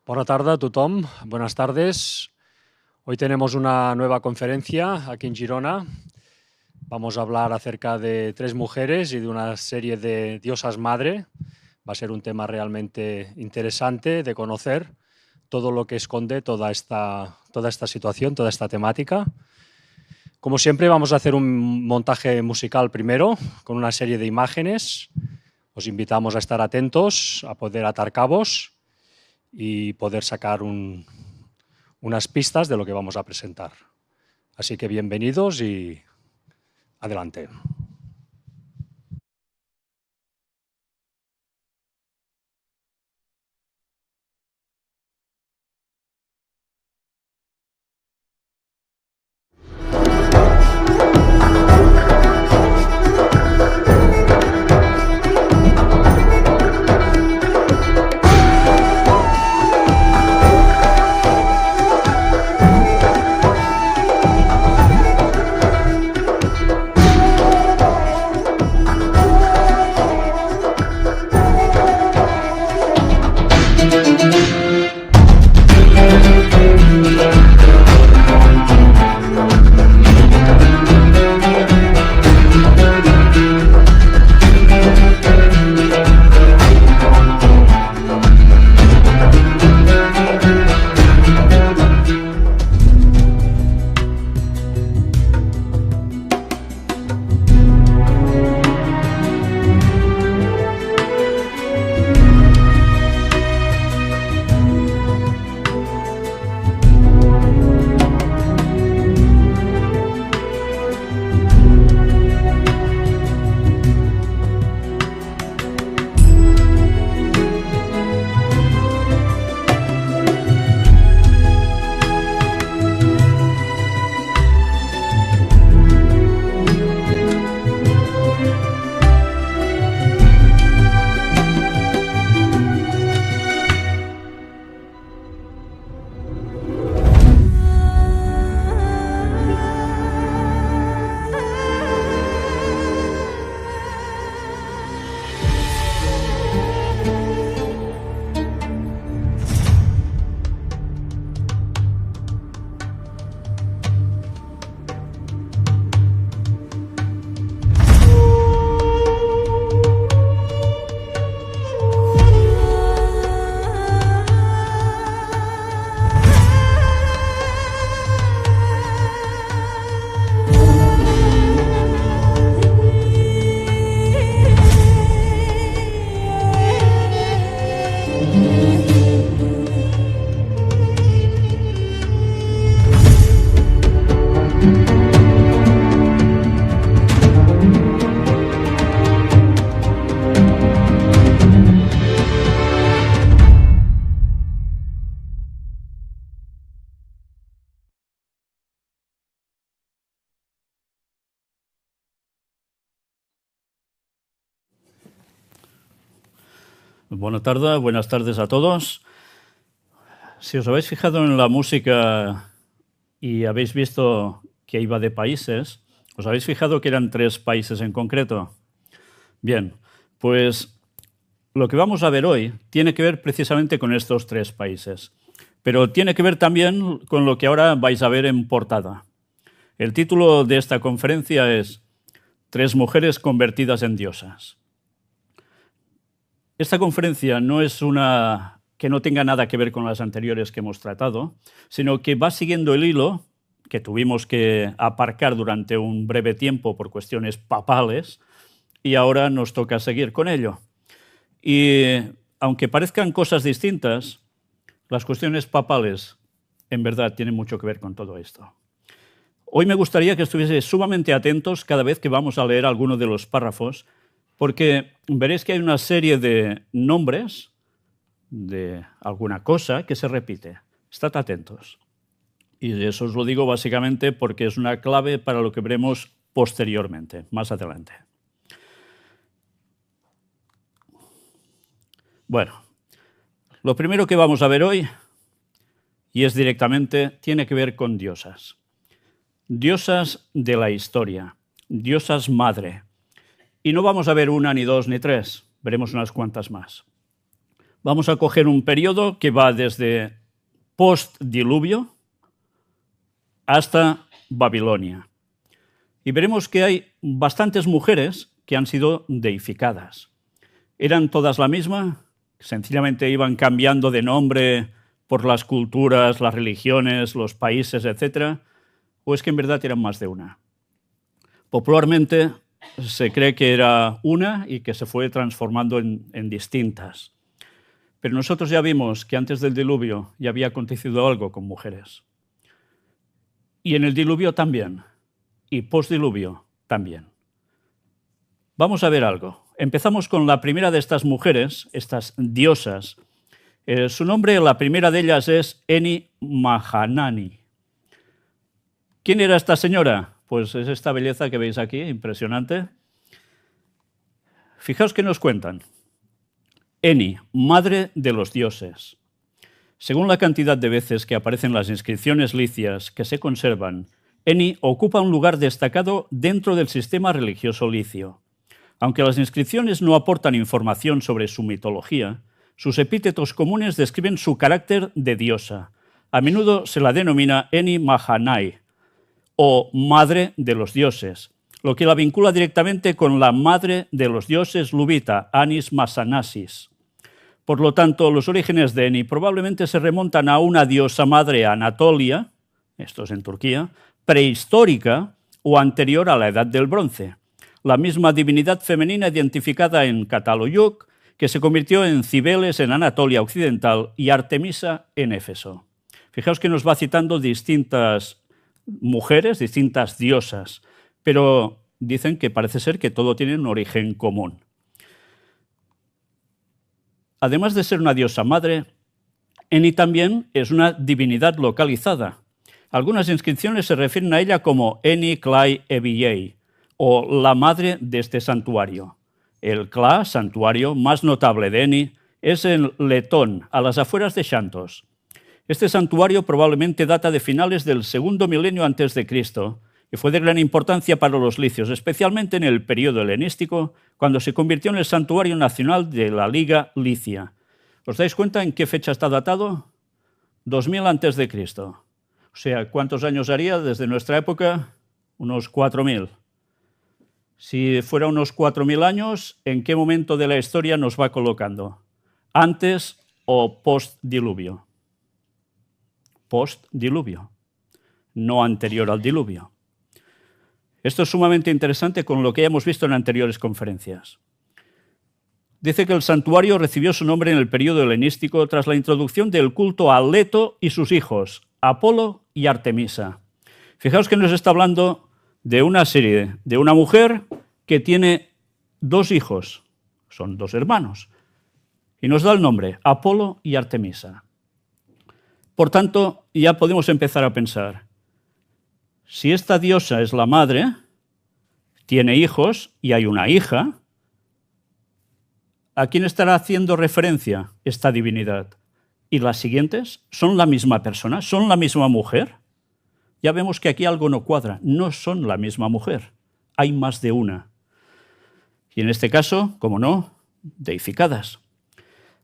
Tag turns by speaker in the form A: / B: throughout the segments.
A: Bona tarda a tothom, buenas tardes. Hoy tenemos una nueva conferencia aquí en Girona. Vamos a hablar acerca de 3 mujeres y de una serie de diosas madre. Va a ser un tema realmente interesante de conocer todo lo que esconde toda esta situación, toda esta temática. Como siempre, vamos a hacer un montaje musical primero, con una serie de imágenes. Os invitamos a estar atentos, a poder atar cabos y poder sacar unas pistas de lo que vamos a presentar. Así que bienvenidos y adelante.
B: Buenas tardes a todos. Si os habéis fijado en la música y habéis visto que iba de países, ¿os habéis fijado que eran 3 países en concreto? Bien, pues lo que vamos a ver hoy tiene que ver precisamente con estos 3 países, pero tiene que ver también con lo que ahora vais a ver en portada. El título de esta conferencia es 3 mujeres convertidas en diosas. Esta conferencia no es una que no tenga nada que ver con las anteriores que hemos tratado, sino que va siguiendo el hilo que tuvimos que aparcar durante un breve tiempo por cuestiones papales y ahora nos toca seguir con ello. Y aunque parezcan cosas distintas, las cuestiones papales en verdad tienen mucho que ver con todo esto. Hoy me gustaría que estuvieseis sumamente atentos cada vez que vamos a leer alguno de los párrafos, porque veréis que hay una serie de nombres de alguna cosa que se repite. Estad atentos. Y eso os lo digo básicamente porque es una clave para lo que veremos posteriormente, más adelante. Bueno, lo primero que vamos a ver hoy, y es directamente, tiene que ver con diosas. Diosas de la historia, diosas madre. Y no vamos a ver una, ni dos, ni tres, veremos unas cuantas más. Vamos a coger un periodo que va desde post-diluvio hasta Babilonia. Y veremos que hay bastantes mujeres que han sido deificadas. ¿Eran todas la misma? ¿Sencillamente iban cambiando de nombre por las culturas, las religiones, los países, etc.? ¿O es que en verdad eran más de una? Popularmente se cree que era una y que se fue transformando en distintas. Pero nosotros ya vimos que antes del diluvio ya había acontecido algo con mujeres. Y en el diluvio también. Y postdiluvio también. Vamos a ver algo. Empezamos con la primera de estas mujeres, estas diosas. Su nombre, la primera de ellas, es Eni Mahanani. ¿Quién era esta señora? Pues es esta belleza que veis aquí, impresionante. Fijaos que nos cuentan. Eni, madre de los dioses. Según la cantidad de veces que aparecen las inscripciones licias que se conservan, Eni ocupa un lugar destacado dentro del sistema religioso licio. Aunque las inscripciones no aportan información sobre su mitología, sus epítetos comunes describen su carácter de diosa. A menudo se la denomina Eni Mahanai, o madre de los dioses, lo que la vincula directamente con la madre de los dioses lubita, Anis Masanasis. Por lo tanto, los orígenes de Eni probablemente se remontan a una diosa madre Anatolia, esto es en Turquía, prehistórica o anterior a la Edad del Bronce, la misma divinidad femenina identificada en Cataluyuk, que se convirtió en Cibeles en Anatolia Occidental y Artemisa en Éfeso. Fijaos que nos va citando distintas mujeres, distintas diosas, pero dicen que parece ser que todo tiene un origen común. Además de ser una diosa madre, Eni también es una divinidad localizada. Algunas inscripciones se refieren a ella como Eni Klai Ebiyei, o la madre de este santuario. El Kla, santuario más notable de Eni, es en Letón, a las afueras de Xantos. Este santuario probablemente data de finales del segundo milenio antes de Cristo y fue de gran importancia para los licios, especialmente en el periodo helenístico, cuando se convirtió en el santuario nacional de la Liga Licia. ¿Os dais cuenta en qué fecha está datado? 2000 antes de Cristo. O sea, ¿cuántos años haría desde nuestra época? Unos 4000. Si fuera unos 4000 años, ¿en qué momento de la historia nos va colocando? ¿Antes o post-diluvio? Post-diluvio, no anterior al diluvio. Esto es sumamente interesante con lo que ya hemos visto en anteriores conferencias. Dice que el santuario recibió su nombre en el periodo helenístico tras la introducción del culto a Leto y sus hijos, Apolo y Artemisa. Fijaos que nos está hablando de una serie, de una mujer que tiene dos hijos, son dos hermanos, y nos da el nombre, Apolo y Artemisa. Por tanto, ya podemos empezar a pensar, si esta diosa es la madre, tiene hijos y hay una hija, ¿a quién estará haciendo referencia esta divinidad? ¿Y las siguientes son la misma persona? ¿Son la misma mujer? Ya vemos que aquí algo no cuadra. No son la misma mujer. Hay más de una. Y en este caso, como no, deificadas.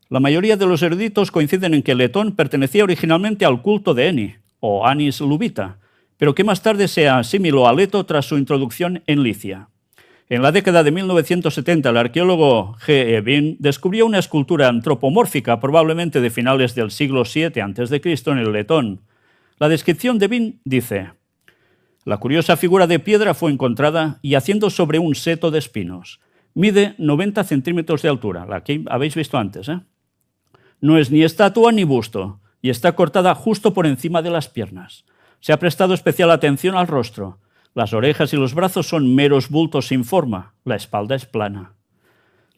B: La mayoría de los eruditos coinciden en que Letón pertenecía originalmente al culto de Eni, o Anis Lubita, pero que más tarde se asimiló a Leto tras su introducción en Licia. En la década de 1970, el arqueólogo G. E. Bin descubrió una escultura antropomórfica, probablemente de finales del siglo VII a.C., en el Letón. La descripción de Bin dice: la curiosa figura de piedra fue encontrada yaciendo sobre un seto de espinos. Mide 90 centímetros de altura, la que habéis visto antes, No es ni estatua ni busto, y está cortada justo por encima de las piernas. Se ha prestado especial atención al rostro. Las orejas y los brazos son meros bultos sin forma, la espalda es plana.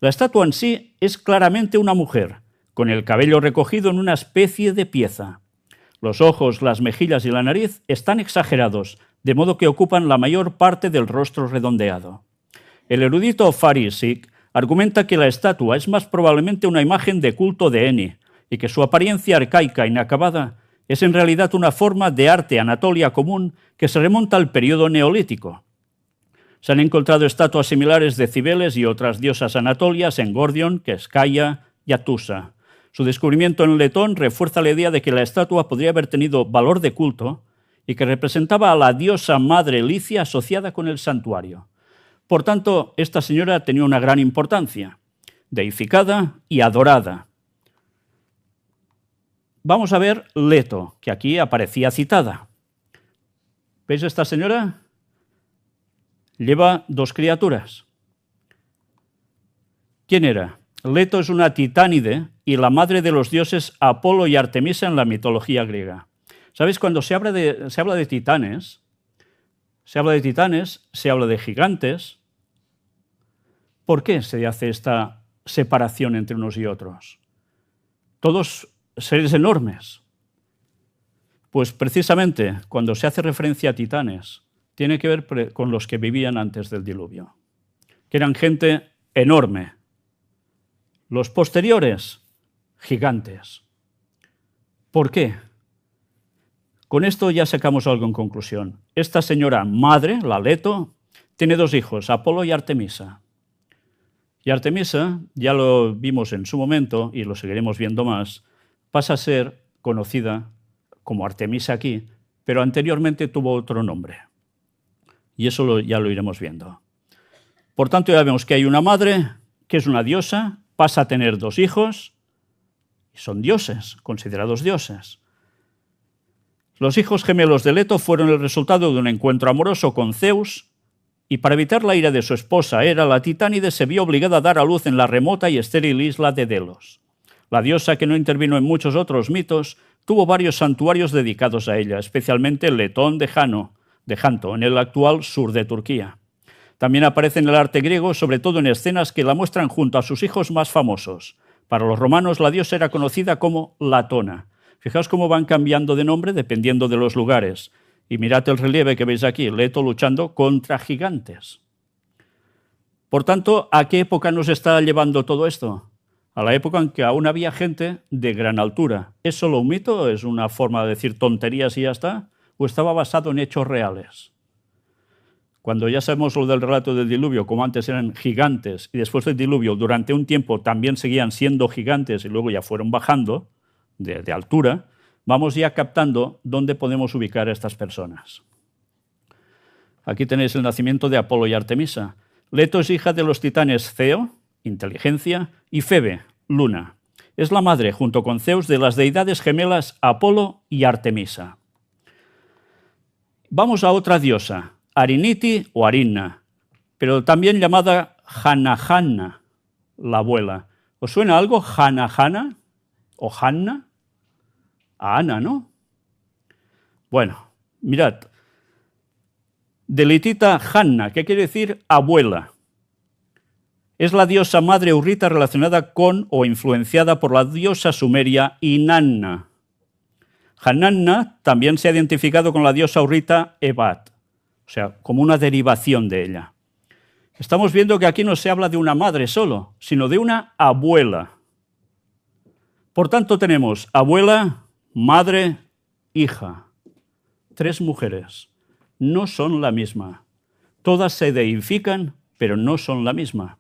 B: La estatua en sí es claramente una mujer, con el cabello recogido en una especie de pieza. Los ojos, las mejillas y la nariz están exagerados, de modo que ocupan la mayor parte del rostro redondeado. El erudito Farisik argumenta que la estatua es más probablemente una imagen de culto de Eni y que su apariencia arcaica e inacabada es en realidad una forma de arte anatolia común que se remonta al periodo neolítico. Se han encontrado estatuas similares de Cibeles y otras diosas anatolias en Gordion, Keskaya y Atusa. Su descubrimiento en Letón refuerza la idea de que la estatua podría haber tenido valor de culto y que representaba a la diosa madre Licia asociada con el santuario. Por tanto, esta señora tenía una gran importancia, deificada y adorada. Vamos a ver Leto, que aquí aparecía citada. ¿Veis esta señora? Lleva 2 criaturas. ¿Quién era? Leto es una titánide y la madre de los dioses Apolo y Artemisa en la mitología griega. ¿Sabéis? Cuando se habla de titanes, se habla de gigantes. ¿Por qué se hace esta separación entre unos y otros? Todos seres enormes. Pues precisamente cuando se hace referencia a titanes, tiene que ver con los que vivían antes del diluvio, que eran gente enorme. Los posteriores, gigantes. ¿Por qué? Con esto ya sacamos algo en conclusión. Esta señora madre, la Leto, tiene 2 hijos, Apolo y Artemisa. Y Artemisa, ya lo vimos en su momento y lo seguiremos viendo más, pasa a ser conocida como Artemisa aquí, pero anteriormente tuvo otro nombre. Y eso ya lo iremos viendo. Por tanto, ya vemos que hay una madre, que es una diosa, pasa a tener 2 hijos, y son dioses, considerados dioses. Los hijos gemelos de Leto fueron el resultado de un encuentro amoroso con Zeus, y para evitar la ira de su esposa Hera, la titánide se vio obligada a dar a luz en la remota y estéril isla de Delos. La diosa, que no intervino en muchos otros mitos, tuvo varios santuarios dedicados a ella, especialmente el Letón de Janto, en el actual sur de Turquía. También aparece en el arte griego, sobre todo en escenas que la muestran junto a sus hijos más famosos. Para los romanos, la diosa era conocida como Latona. Fijaos cómo van cambiando de nombre dependiendo de los lugares. Y mirad el relieve que veis aquí, Leto luchando contra gigantes. Por tanto, ¿a qué época nos está llevando todo esto? A la época en que aún había gente de gran altura. ¿Es solo un mito? ¿Es una forma de decir tonterías y ya está? ¿O estaba basado en hechos reales? Cuando ya sabemos lo del relato del diluvio, como antes eran gigantes y después del diluvio durante un tiempo también seguían siendo gigantes y luego ya fueron bajando de altura, vamos ya captando dónde podemos ubicar a estas personas. Aquí tenéis el nacimiento de Apolo y Artemisa. Leto es hija de los titanes Ceo, inteligencia, y Febe, luna. Es la madre, junto con Zeus, de las deidades gemelas Apolo y Artemisa. Vamos a otra diosa, Ariniti o Arinna, pero también llamada Hanahanna, la abuela. ¿Os suena algo Hanahanna o Hanna? A Ana, ¿no? Bueno, mirad. Delitita Hanna, ¿qué quiere decir abuela? Es la diosa madre hurrita relacionada con o influenciada por la diosa sumeria Inanna. Hananna también se ha identificado con la diosa hurrita Ebat, o sea, como una derivación de ella. Estamos viendo que aquí no se habla de una madre solo, sino de una abuela. Por tanto, tenemos abuela, madre, hija. 3 mujeres. No son la misma. Todas se deifican, pero no son la misma.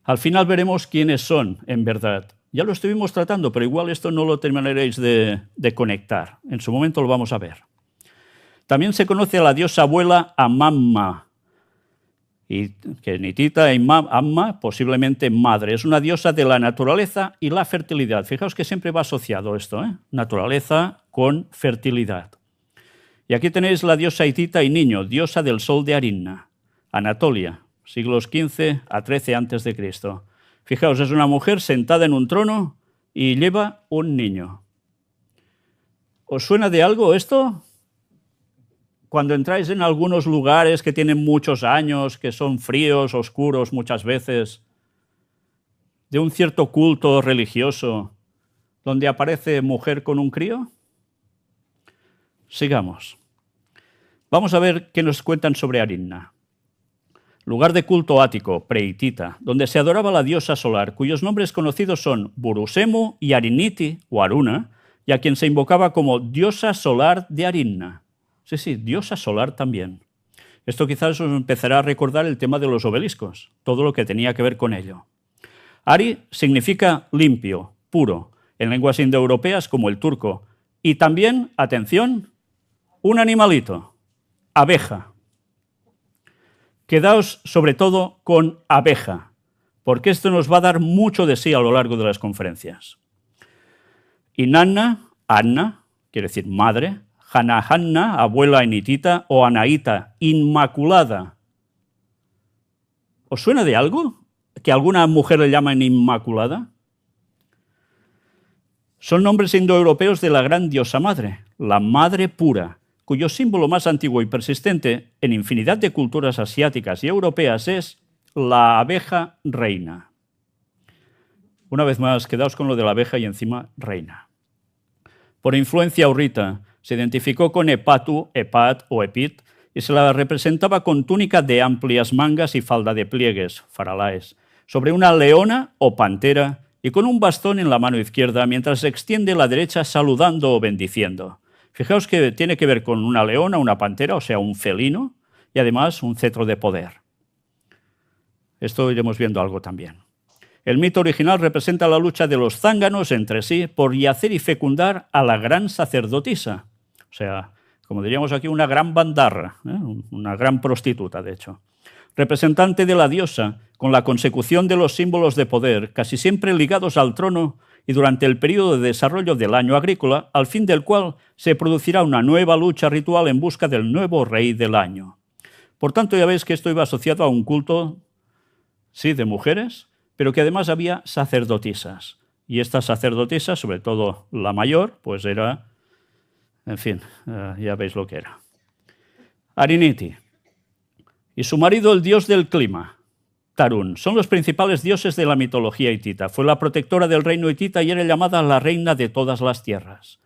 B: Al final veremos quiénes son, en verdad. Ya lo estuvimos tratando, pero igual esto no lo terminaréis de conectar. En su momento lo vamos a ver. También se conoce a la diosa abuela Amamma, y que Nitita y Amma, posiblemente madre. Es una diosa de la naturaleza y la fertilidad. Fijaos que siempre va asociado esto, naturaleza con fertilidad. Y aquí tenéis la diosa hitita y niño, diosa del sol de Arinna, Anatolia, siglos XV a XIII a.C. Fijaos, es una mujer sentada en un trono y lleva un niño. ¿Os suena de algo esto? Cuando entráis en algunos lugares que tienen muchos años, que son fríos, oscuros muchas veces, de un cierto culto religioso, donde aparece mujer con un crío. Sigamos. Vamos a ver qué nos cuentan sobre Arinna. Lugar de culto ático, prehitita, donde se adoraba la diosa solar, cuyos nombres conocidos son Burusemu y Ariniti, o Aruna, y a quien se invocaba como diosa solar de Arinna. Sí, diosa solar también. Esto quizás os empezará a recordar el tema de los obeliscos, todo lo que tenía que ver con ello. Ari significa limpio, puro, en lenguas indoeuropeas como el turco. Y también, atención, un animalito, abeja. Quedaos sobre todo con abeja, porque esto nos va a dar mucho de sí a lo largo de las conferencias. Inanna, Anna, quiere decir madre, Hanahanna, abuela en hitita, o Anaíta, inmaculada. ¿Os suena de algo que alguna mujer le llaman inmaculada? Son nombres indoeuropeos de la gran diosa madre, la madre pura, cuyo símbolo más antiguo y persistente en infinidad de culturas asiáticas y europeas es la abeja reina. Una vez más, quedaos con lo de la abeja y encima reina. Por influencia hurrita, se identificó con Epatu, Epat o Epit, y se la representaba con túnica de amplias mangas y falda de pliegues, faralaes, sobre una leona o pantera y con un bastón en la mano izquierda mientras se extiende la derecha saludando o bendiciendo. Fijaos que tiene que ver con una leona, una pantera, o sea, un felino, y además un cetro de poder. Esto iremos viendo algo también. El mito original representa la lucha de los zánganos entre sí por yacer y fecundar a la gran sacerdotisa. O sea, como diríamos aquí, una gran bandarra, una gran prostituta, de hecho. Representante de la diosa, con la consecución de los símbolos de poder, casi siempre ligados al trono y durante el periodo de desarrollo del año agrícola, al fin del cual se producirá una nueva lucha ritual en busca del nuevo rey del año. Por tanto, ya veis que esto iba asociado a un culto, sí, de mujeres, pero que además había sacerdotisas. Y estas sacerdotisas, sobre todo la mayor, pues era, en fin, ya veis lo que era. Ariniti y su marido, el dios del clima, Tarún, son los principales dioses de la mitología hitita. Fue la protectora del reino hitita y era llamada la reina de todas las tierras.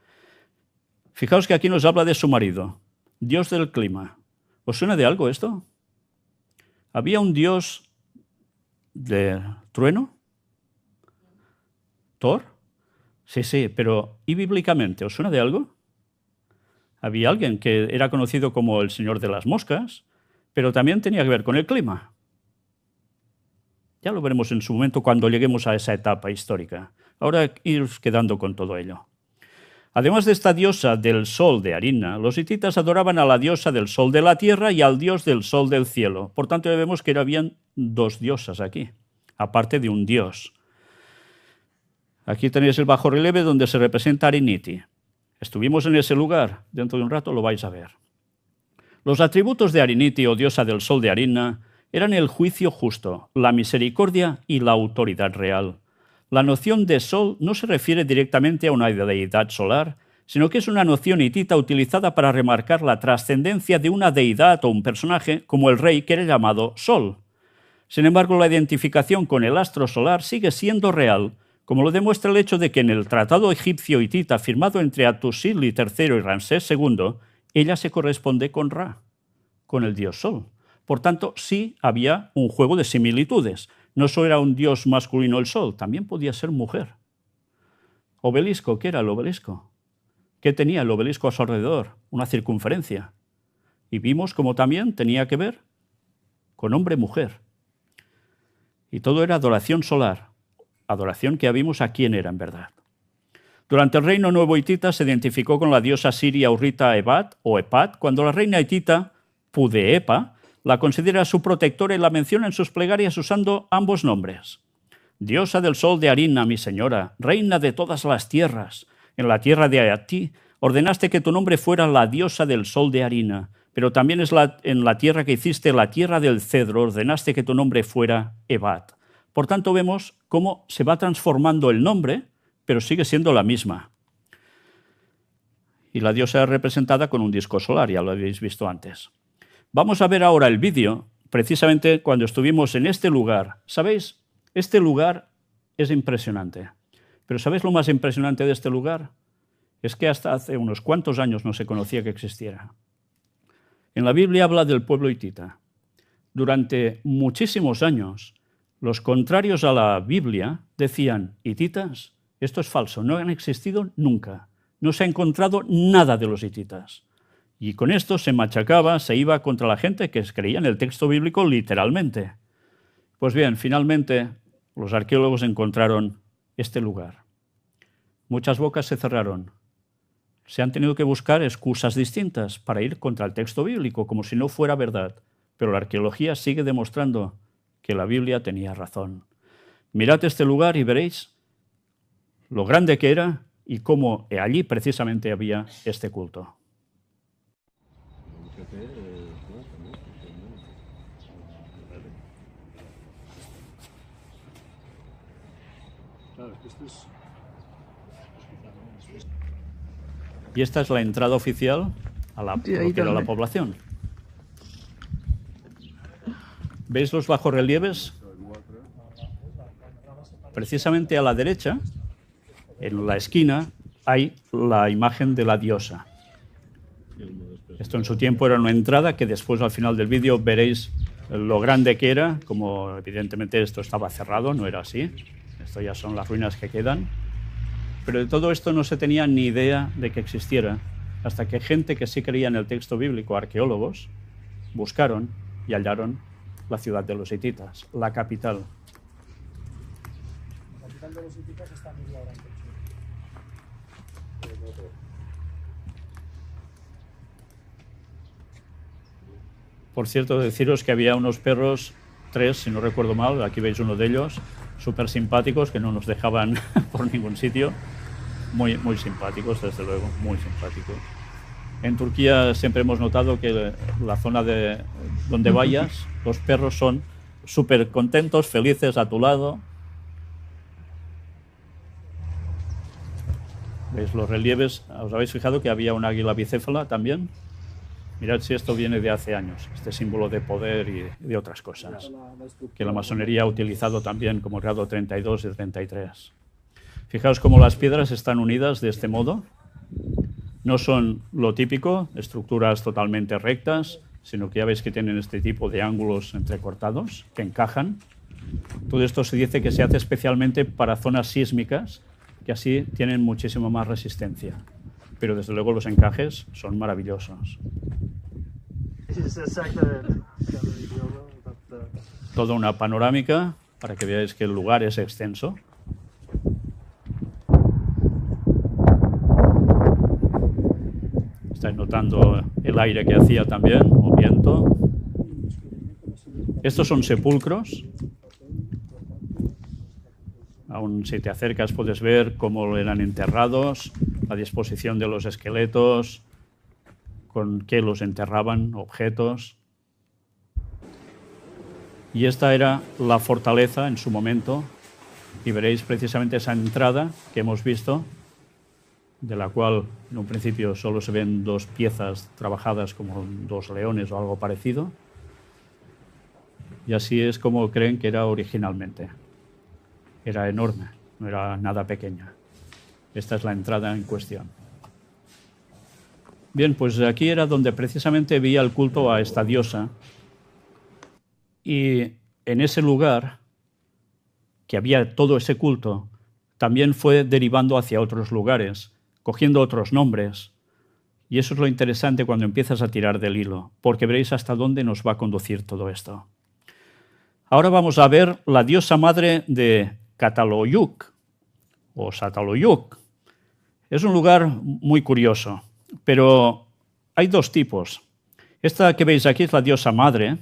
B: Fijaos que aquí nos habla de su marido, dios del clima. ¿Os suena de algo esto? Había un dios de trueno, Thor. Sí, pero ¿y bíblicamente? ¿Os suena de algo? Había alguien que era conocido como el señor de las moscas, pero también tenía que ver con el clima. Ya lo veremos en su momento cuando lleguemos a esa etapa histórica. Ahora iros quedando con todo ello. Además de esta diosa del sol de Arinna, los hititas adoraban a la diosa del sol de la tierra y al dios del sol del cielo. Por tanto, ya vemos que habían dos diosas aquí, aparte de un dios. Aquí tenéis el bajorrelieve donde se representa Ariniti. Estuvimos en ese lugar, dentro de un rato lo vais a ver. Los atributos de Ariniti o diosa del sol de Arinna eran el juicio justo, la misericordia y la autoridad real. La noción de sol no se refiere directamente a una deidad solar, sino que es una noción hitita utilizada para remarcar la trascendencia de una deidad o un personaje como el rey que era llamado Sol. Sin embargo, la identificación con el astro solar sigue siendo real, como lo demuestra el hecho de que en el tratado egipcio hitita firmado entre Hattusili III y Ramsés II, ella se corresponde con Ra, con el dios Sol. Por tanto, sí había un juego de similitudes. No solo era un dios masculino el sol, también podía ser mujer. Obelisco, ¿qué era el obelisco? ¿Qué tenía el obelisco a su alrededor? Una circunferencia. Y vimos cómo también tenía que ver con hombre-mujer. Y todo era adoración solar, adoración que ya vimos a quién era en verdad. Durante el reino nuevo hitita se identificó con la diosa siria hurrita Ebat o Epat, cuando la reina hitita, Pudeepa, la considera su protectora y la menciona en sus plegarias usando ambos nombres. Diosa del sol de Arinna, mi señora, reina de todas las tierras. En la tierra de Ayati ordenaste que tu nombre fuera la diosa del sol de Arinna, pero también en la tierra que hiciste, la tierra del cedro, ordenaste que tu nombre fuera Ebat. Por tanto, vemos cómo se va transformando el nombre, pero sigue siendo la misma. Y la diosa es representada con un disco solar, ya lo habéis visto antes. Vamos a ver ahora el vídeo, precisamente cuando estuvimos en este lugar. ¿Sabéis? Este lugar es impresionante. Pero ¿sabéis lo más impresionante de este lugar? Es que hasta hace unos cuantos años no se conocía que existiera. En la Biblia habla del pueblo hitita. Durante muchísimos años, los contrarios a la Biblia decían, hititas, esto es falso, no han existido nunca. No se ha encontrado nada de los hititas. Y con esto se machacaba, se iba contra la gente que creía en el texto bíblico literalmente. Pues bien, finalmente los arqueólogos encontraron este lugar. Muchas bocas se cerraron. Se han tenido que buscar excusas distintas para ir contra el texto bíblico, como si no fuera verdad. Pero la arqueología sigue demostrando que la Biblia tenía razón. Mirad este lugar y veréis lo grande que era y cómo allí precisamente había este culto. Y esta es la entrada oficial a lo que era la población. ¿Veis los bajorrelieves? Precisamente a la derecha, en la esquina, hay la imagen de la diosa. Esto en su tiempo era una entrada que después al final del vídeo veréis lo grande que era, como evidentemente esto estaba cerrado, no era así. Esto ya son las ruinas que quedan. Pero de todo esto no se tenía ni idea de que existiera, hasta que gente que sí creía en el texto bíblico, arqueólogos, buscaron y hallaron la ciudad de los hititas, la capital.
C: La capital de los hititas está a media hora en coche.
B: Por cierto, deciros que había unos perros, 3, si no recuerdo mal, aquí veis uno de ellos, súper simpáticos, que no nos dejaban por ningún sitio. Muy, muy simpáticos, desde luego, muy simpáticos. En Turquía siempre hemos notado que la zona de donde vayas, los perros son súper contentos, felices a tu lado. ¿Veis los relieves? ¿Os habéis fijado que había un águila bicéfala también? Mirad si esto viene de hace años, este símbolo de poder y de otras cosas, que la masonería ha utilizado también como grado 32 y 33. Fijaos cómo las piedras están unidas de este modo. No son lo típico, estructuras totalmente rectas, sino que ya veis que tienen este tipo de ángulos entrecortados que encajan. Todo esto se dice que se hace especialmente para zonas sísmicas, que así tienen muchísimo más resistencia. Pero desde luego los encajes son maravillosos. Toda una panorámica para que veáis que el lugar es extenso. Estáis notando el aire que hacía también, o viento. Estos son sepulcros. Aún si te acercas puedes ver cómo eran enterrados, la disposición de los esqueletos, con qué los enterraban, objetos. Y esta era la fortaleza en su momento, y veréis precisamente esa entrada que hemos visto, de la cual en un principio solo se ven 2 piezas trabajadas como 2 leones o algo parecido. Y así es como creen que era originalmente. Era enorme, no era nada pequeña. Esta es la entrada en cuestión. Bien, pues aquí era donde precisamente veía el culto a esta diosa. Y en ese lugar, que había todo ese culto, también fue derivando hacia otros lugares, cogiendo otros nombres. Y eso es lo interesante cuando empiezas a tirar del hilo, porque veréis hasta dónde nos va a conducir todo esto. Ahora vamos a ver la diosa madre de Çatalhöyük, o Çatalhöyük. Es un lugar muy curioso, pero hay 2 tipos. Esta que veis aquí es la diosa madre,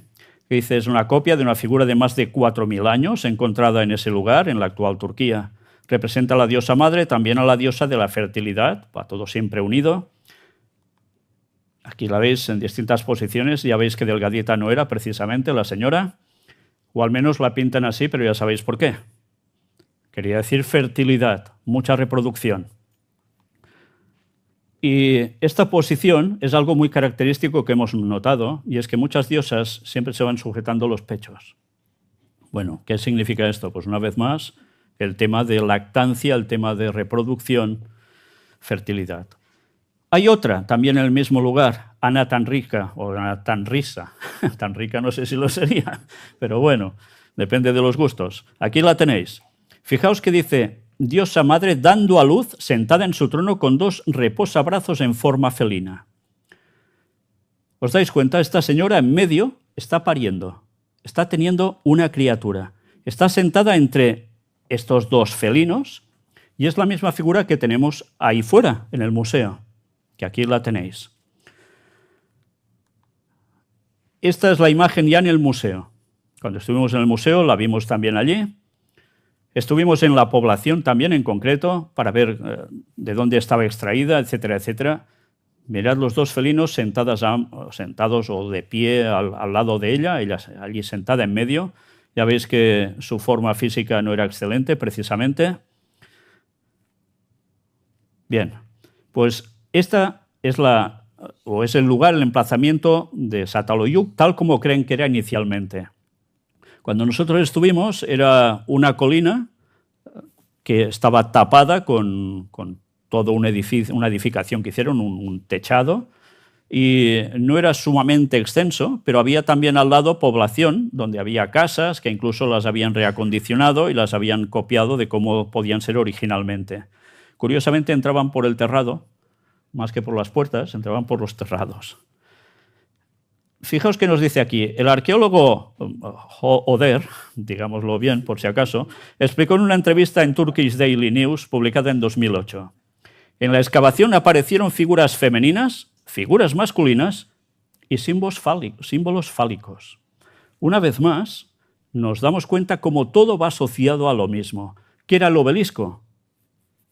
B: que dice es una copia de una figura de más de 4.000 años encontrada en ese lugar, en la actual Turquía. Representa a la diosa madre, también a la diosa de la fertilidad, va todo siempre unido. Aquí la veis en distintas posiciones, ya veis que delgadita no era precisamente la señora, o al menos la pintan así, pero ya sabéis por qué. Quería decir fertilidad, mucha reproducción. Y esta posición es algo muy característico que hemos notado, y es que muchas diosas siempre se van sujetando los pechos. Bueno, ¿qué significa esto? Pues una vez más, el tema de lactancia, el tema de reproducción, fertilidad. Hay otra, también en el mismo lugar, Ana Tanrica, o Ana Tanrisa. Tan rica no sé si lo sería, pero bueno, depende de los gustos. Aquí la tenéis. Fijaos que dice, diosa madre dando a luz, sentada en su trono con 2 reposabrazos en forma felina. ¿Os dais cuenta? Esta señora en medio está pariendo, está teniendo una criatura. Está sentada entre estos 2 felinos Y es la misma figura que tenemos ahí fuera, en el museo, que aquí la tenéis. Esta es la imagen ya en el museo. Cuando estuvimos en el museo la vimos también allí. Estuvimos en la población también en concreto para ver de dónde estaba extraída, etcétera, etcétera. Mirad los dos felinos sentados o de pie al lado de ella allí sentada en medio. Ya veis que su forma física no era excelente, precisamente. Bien, pues esta es el lugar, el emplazamiento de Çatalhöyük, tal como creen que era inicialmente. Cuando nosotros estuvimos era una colina que estaba tapada con toda una edificación que hicieron, un techado, y no era sumamente extenso, pero había también al lado población, donde había casas que incluso las habían reacondicionado y las habían copiado de cómo podían ser originalmente. Curiosamente entraban por el terrado, más que por las puertas, entraban por los terrados. Fijaos que nos dice aquí, el arqueólogo Oder, digámoslo bien por si acaso, explicó en una entrevista en Turkish Daily News publicada en 2008. En la excavación aparecieron figuras femeninas, figuras masculinas y símbolos fálicos. Una vez más, nos damos cuenta cómo todo va asociado a lo mismo. ¿Qué era el obelisco?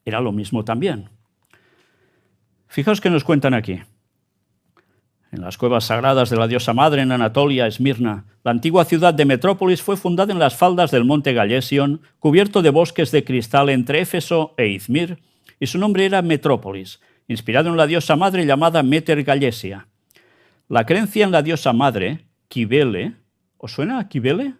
B: Era lo mismo también. Fijaos que nos cuentan aquí. En las cuevas sagradas de la diosa madre en Anatolia, Esmirna, la antigua ciudad de Metrópolis fue fundada en las faldas del monte Gallesion, cubierto de bosques de cristal entre Éfeso e Izmir, y su nombre era Metrópolis, inspirado en la diosa madre llamada Meter Gallesia. La creencia en la diosa madre, Kibele, ¿os suena a Kibele?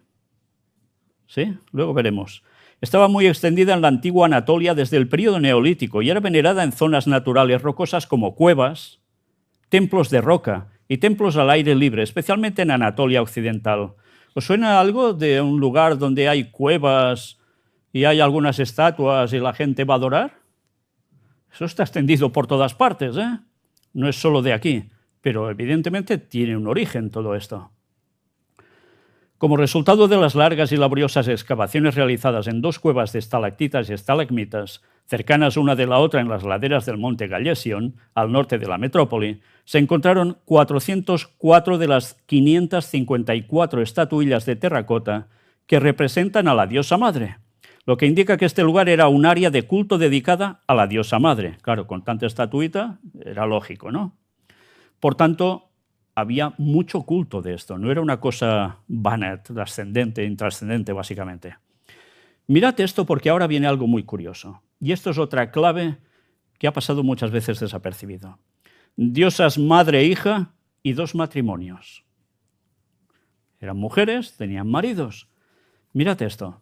B: Sí, luego veremos. Estaba muy extendida en la antigua Anatolia desde el período neolítico y era venerada en zonas naturales rocosas como cuevas, templos de roca y templos al aire libre, especialmente en Anatolia occidental. ¿Os suena algo de un lugar donde hay cuevas y hay algunas estatuas y la gente va a adorar? Eso está extendido por todas partes, ¿eh? No es solo de aquí, pero evidentemente tiene un origen todo esto. Como resultado de las largas y laboriosas excavaciones realizadas en dos cuevas de estalactitas y estalagmitas, cercanas una de la otra en las laderas del monte Gallesion, al norte de la metrópoli, se encontraron 404 de las 554 estatuillas de terracota que representan a la diosa madre, lo que indica que este lugar era un área de culto dedicada a la diosa madre. Claro, con tanta estatuita era lógico, ¿no? Por tanto, había mucho culto de esto, no era una cosa vana, trascendente, intrascendente, básicamente. Mirad esto porque ahora viene algo muy curioso. Y esto es otra clave que ha pasado muchas veces desapercibido. Diosas madre e hija y dos matrimonios. Eran mujeres, tenían maridos. Mirad esto.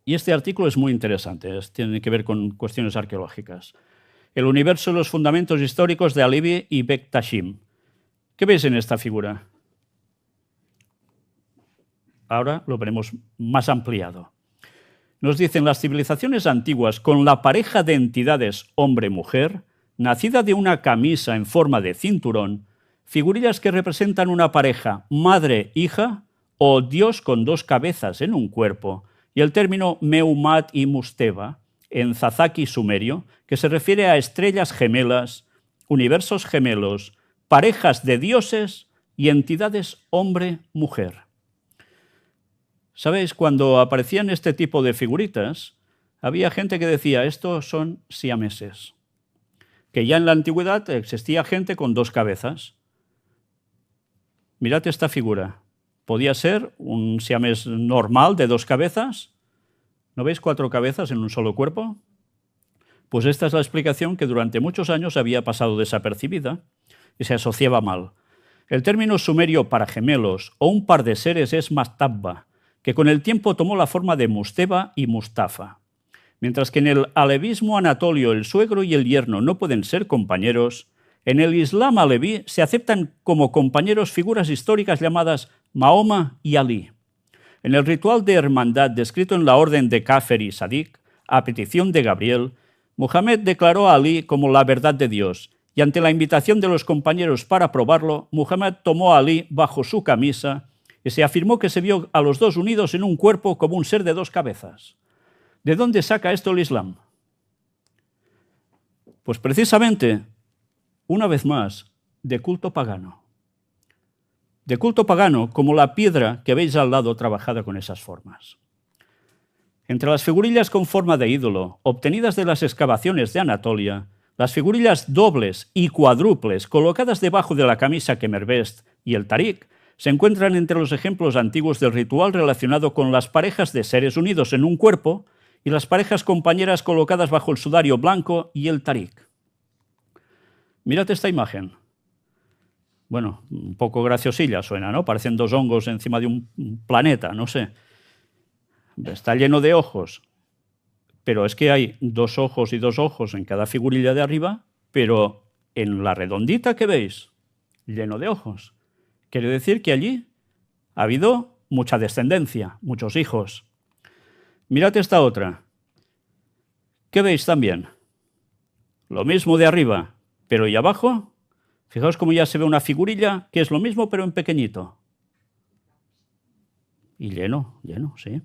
B: Y este artículo es muy interesante, tiene que ver con cuestiones arqueológicas. El universo y los fundamentos históricos de Alevi y Bektashim. ¿Qué veis en esta figura? Ahora lo veremos más ampliado. Nos dicen las civilizaciones antiguas con la pareja de entidades hombre-mujer, nacida de una camisa en forma de cinturón, figurillas que representan una pareja madre-hija o Dios con dos cabezas en un cuerpo, y el término Meumat y Musteba, en Zazaki sumerio, que se refiere a estrellas gemelas, universos gemelos, parejas de dioses y entidades hombre-mujer. ¿Sabéis? Cuando aparecían este tipo de figuritas, había gente que decía, estos son siameses. Que ya en la antigüedad existía gente con dos cabezas. Mirad esta figura. ¿Podía ser un siamés normal de dos cabezas? ¿No veis cuatro cabezas en un solo cuerpo? Pues esta es la explicación que durante muchos años había pasado desapercibida y se asociaba mal. El término sumerio para gemelos o un par de seres es mastabba, que con el tiempo tomó la forma de Musteba y Mustafa. Mientras que en el alevismo anatolio el suegro y el yerno no pueden ser compañeros, en el Islam aleví se aceptan como compañeros figuras históricas llamadas Mahoma y Ali. En el ritual de hermandad descrito en la orden de Kafir y Sadiq, a petición de Gabriel, Muhammad declaró a Ali como la verdad de Dios, y ante la invitación de los compañeros para probarlo, Muhammad tomó a Ali bajo su camisa y se afirmó que se vio a los dos unidos en un cuerpo como un ser de dos cabezas. ¿De dónde saca esto el Islam? Pues precisamente, una vez más, de culto pagano. De culto pagano, como la piedra que veis al lado trabajada con esas formas. Entre las figurillas con forma de ídolo, obtenidas de las excavaciones de Anatolia, las figurillas dobles y cuádruples colocadas debajo de la camisa kemerbest y el tarik se encuentran entre los ejemplos antiguos del ritual relacionado con las parejas de seres unidos en un cuerpo y las parejas compañeras colocadas bajo el sudario blanco y el tarik. Mirad esta imagen. Bueno, un poco graciosilla suena, ¿no? Parecen dos hongos encima de un planeta, no sé. Está lleno de ojos. Pero es que hay dos ojos y dos ojos en cada figurilla de arriba, pero en la redondita que veis, lleno de ojos. Quiere decir que allí ha habido mucha descendencia, muchos hijos. Mirad esta otra. ¿Qué veis también? Lo mismo de arriba, pero ¿y abajo? Fijaos cómo ya se ve una figurilla que es lo mismo, pero en pequeñito. Y lleno, sí.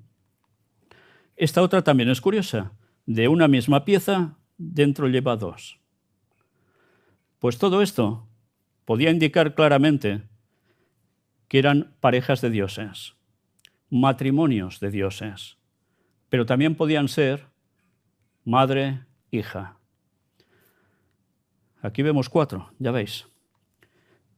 B: Esta otra también es curiosa. De una misma pieza, dentro lleva dos. Pues todo esto podía indicar claramente que eran parejas de dioses, matrimonios de dioses, pero también podían ser madre, hija. Aquí vemos 4, ya veis.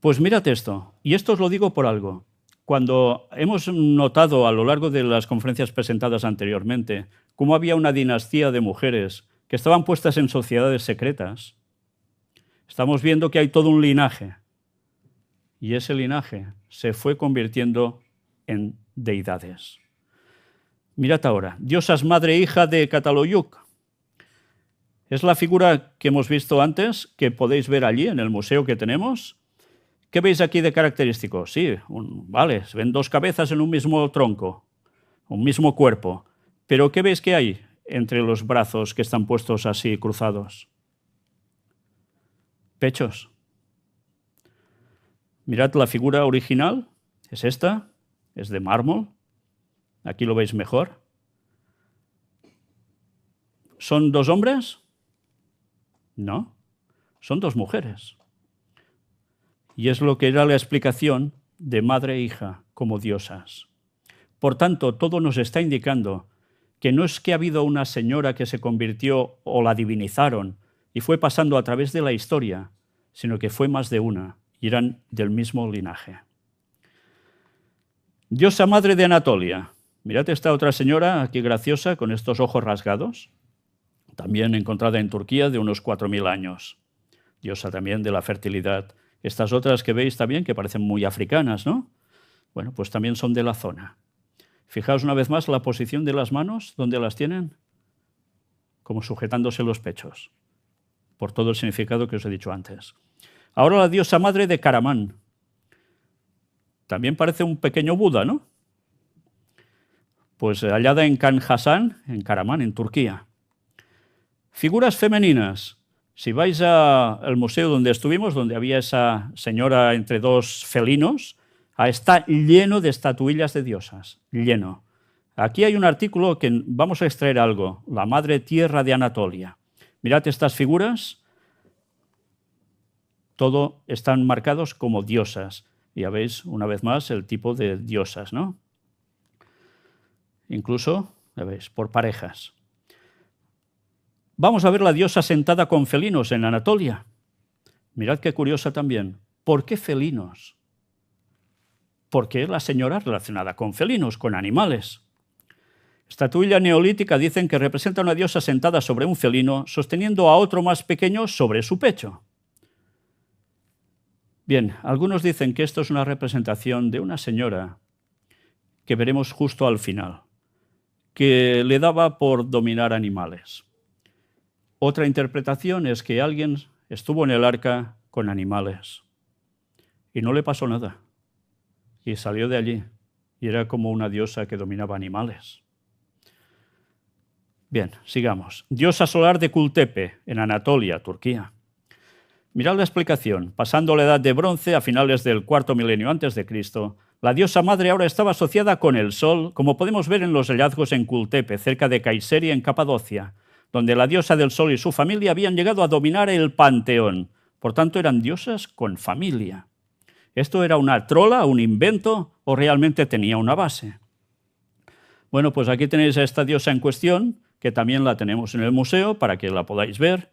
B: Pues mirad esto, y esto os lo digo por algo. Cuando hemos notado a lo largo de las conferencias presentadas anteriormente cómo había una dinastía de mujeres que estaban puestas en sociedades secretas, estamos viendo que hay todo un linaje. Y ese linaje se fue convirtiendo en deidades. Mirad ahora, diosas madre e hija de Catalhoyuk. Es la figura que hemos visto antes, que podéis ver allí en el museo que tenemos. ¿Qué veis aquí de característico? Sí, vale, se ven dos cabezas en un mismo tronco, un mismo cuerpo. Pero ¿qué veis que hay entre los brazos que están puestos así cruzados? Pechos. Mirad la figura original, es esta, es de mármol. Aquí lo veis mejor. ¿Son dos hombres? No, son dos mujeres. Y es lo que era la explicación de madre e hija como diosas. Por tanto, todo nos está indicando que no es que ha habido una señora que se convirtió o la divinizaron y fue pasando a través de la historia, sino que fue más de una y eran del mismo linaje. Diosa madre de Anatolia. Mirad esta otra señora aquí graciosa con estos ojos rasgados, también encontrada en Turquía de unos 4000 años. Diosa también de la fertilidad. Estas otras que veis también, que parecen muy africanas, ¿no? Bueno, pues también son de la zona. Fijaos una vez más la posición de las manos, ¿dónde las tienen? Como sujetándose los pechos, por todo el significado que os he dicho antes. Ahora la diosa madre de Karaman. También parece un pequeño Buda, ¿no? Pues hallada en Khan Hasan, en Karaman, en Turquía. Figuras femeninas. Si vais al museo donde estuvimos, donde había esa señora entre dos felinos, está lleno de estatuillas de diosas, lleno. Aquí hay un artículo que vamos a extraer algo, la madre tierra de Anatolia. Mirad estas figuras, todo están marcados como diosas. Ya veis, una vez más, el tipo de diosas, ¿no? Incluso, ya veis, por parejas. Vamos a ver la diosa sentada con felinos en Anatolia. Mirad qué curiosa también. ¿Por qué felinos? Porque es la señora relacionada con felinos, con animales. Estatuilla neolítica dicen que representa a una diosa sentada sobre un felino, sosteniendo a otro más pequeño sobre su pecho. Bien, algunos dicen que esto es una representación de una señora que veremos justo al final, que le daba por dominar animales. Otra interpretación es que alguien estuvo en el arca con animales y no le pasó nada y salió de allí y era como una diosa que dominaba animales. Bien, sigamos. Diosa solar de Kultepe, en Anatolia, Turquía. Mirad la explicación. Pasando la edad de bronce a finales del cuarto milenio antes de Cristo, la diosa madre ahora estaba asociada con el sol, como podemos ver en los hallazgos en Kultepe, cerca de Kayseri, en Capadocia, donde la diosa del sol y su familia habían llegado a dominar el panteón. Por tanto, eran diosas con familia. ¿Esto era una trola, un invento o realmente tenía una base? Bueno, pues aquí tenéis a esta diosa en cuestión, que también la tenemos en el museo para que la podáis ver.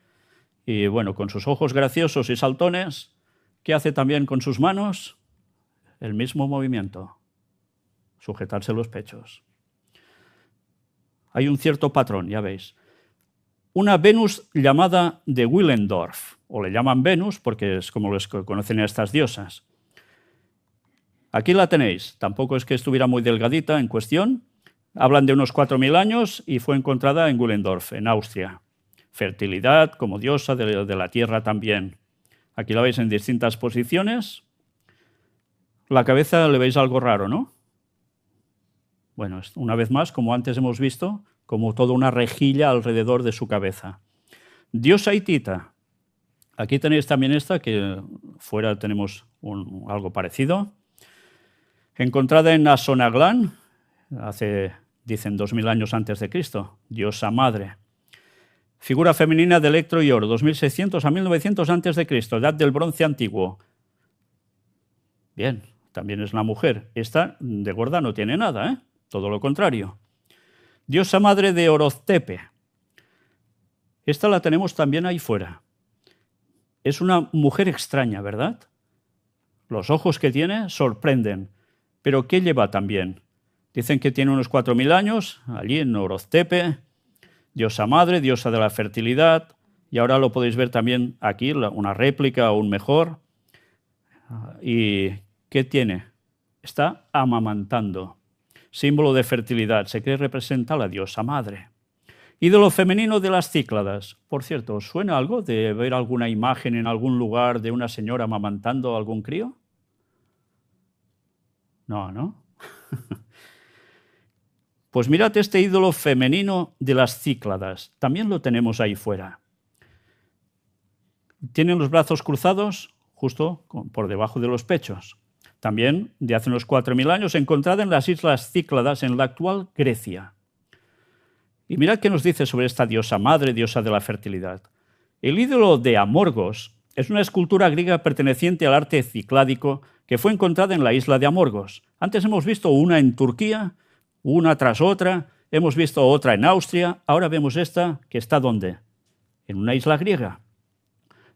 B: Y bueno, con sus ojos graciosos y saltones, ¿qué hace también con sus manos? El mismo movimiento, sujetarse los pechos. Hay un cierto patrón, ya veis. Una Venus llamada de Willendorf, o le llaman Venus porque es como les conocen a estas diosas. Aquí la tenéis, tampoco es que estuviera muy delgadita en cuestión. Hablan de unos 4.000 años y fue encontrada en Willendorf, en Austria. Fertilidad como diosa de la tierra también. Aquí la veis en distintas posiciones. La cabeza le veis algo raro, ¿no? Bueno, una vez más, como antes hemos visto, como toda una rejilla alrededor de su cabeza. Diosa hitita. Aquí tenéis también esta, que fuera tenemos algo parecido. Encontrada en Asonaglán, hace, dicen, 2000 años antes de Cristo, diosa madre. Figura femenina de Electro y Oro, 2600 a 1900 antes de Cristo, edad del bronce antiguo. Bien, también es una mujer. Esta de gorda no tiene nada, ¿eh? Todo lo contrario. Diosa madre de Oroztepe. Esta la tenemos también ahí fuera. Es una mujer extraña, ¿verdad? Los ojos que tiene sorprenden. Pero ¿qué lleva también? Dicen que tiene unos 4000 años, allí en Oroztepe, diosa madre, diosa de la fertilidad, y ahora lo podéis ver también aquí, una réplica aún mejor. ¿Y qué tiene? Está amamantando, símbolo de fertilidad, se cree representa a la diosa madre. Ídolo femenino de las Cícladas. Por cierto, ¿os suena algo de ver alguna imagen en algún lugar de una señora amamantando a algún crío? No, ¿no? Pues mirad este ídolo femenino de las Cícladas. También lo tenemos ahí fuera. Tienen los brazos cruzados justo por debajo de los pechos. También de hace unos 4000 años, encontrada en las Islas Cícladas, en la actual Grecia. Y mirad qué nos dice sobre esta diosa madre, diosa de la fertilidad. El ídolo de Amorgos es una escultura griega perteneciente al arte cicládico que fue encontrada en la isla de Amorgos. Antes hemos visto una en Turquía, una tras otra, hemos visto otra en Austria, ahora vemos esta que está ¿dónde? En una isla griega.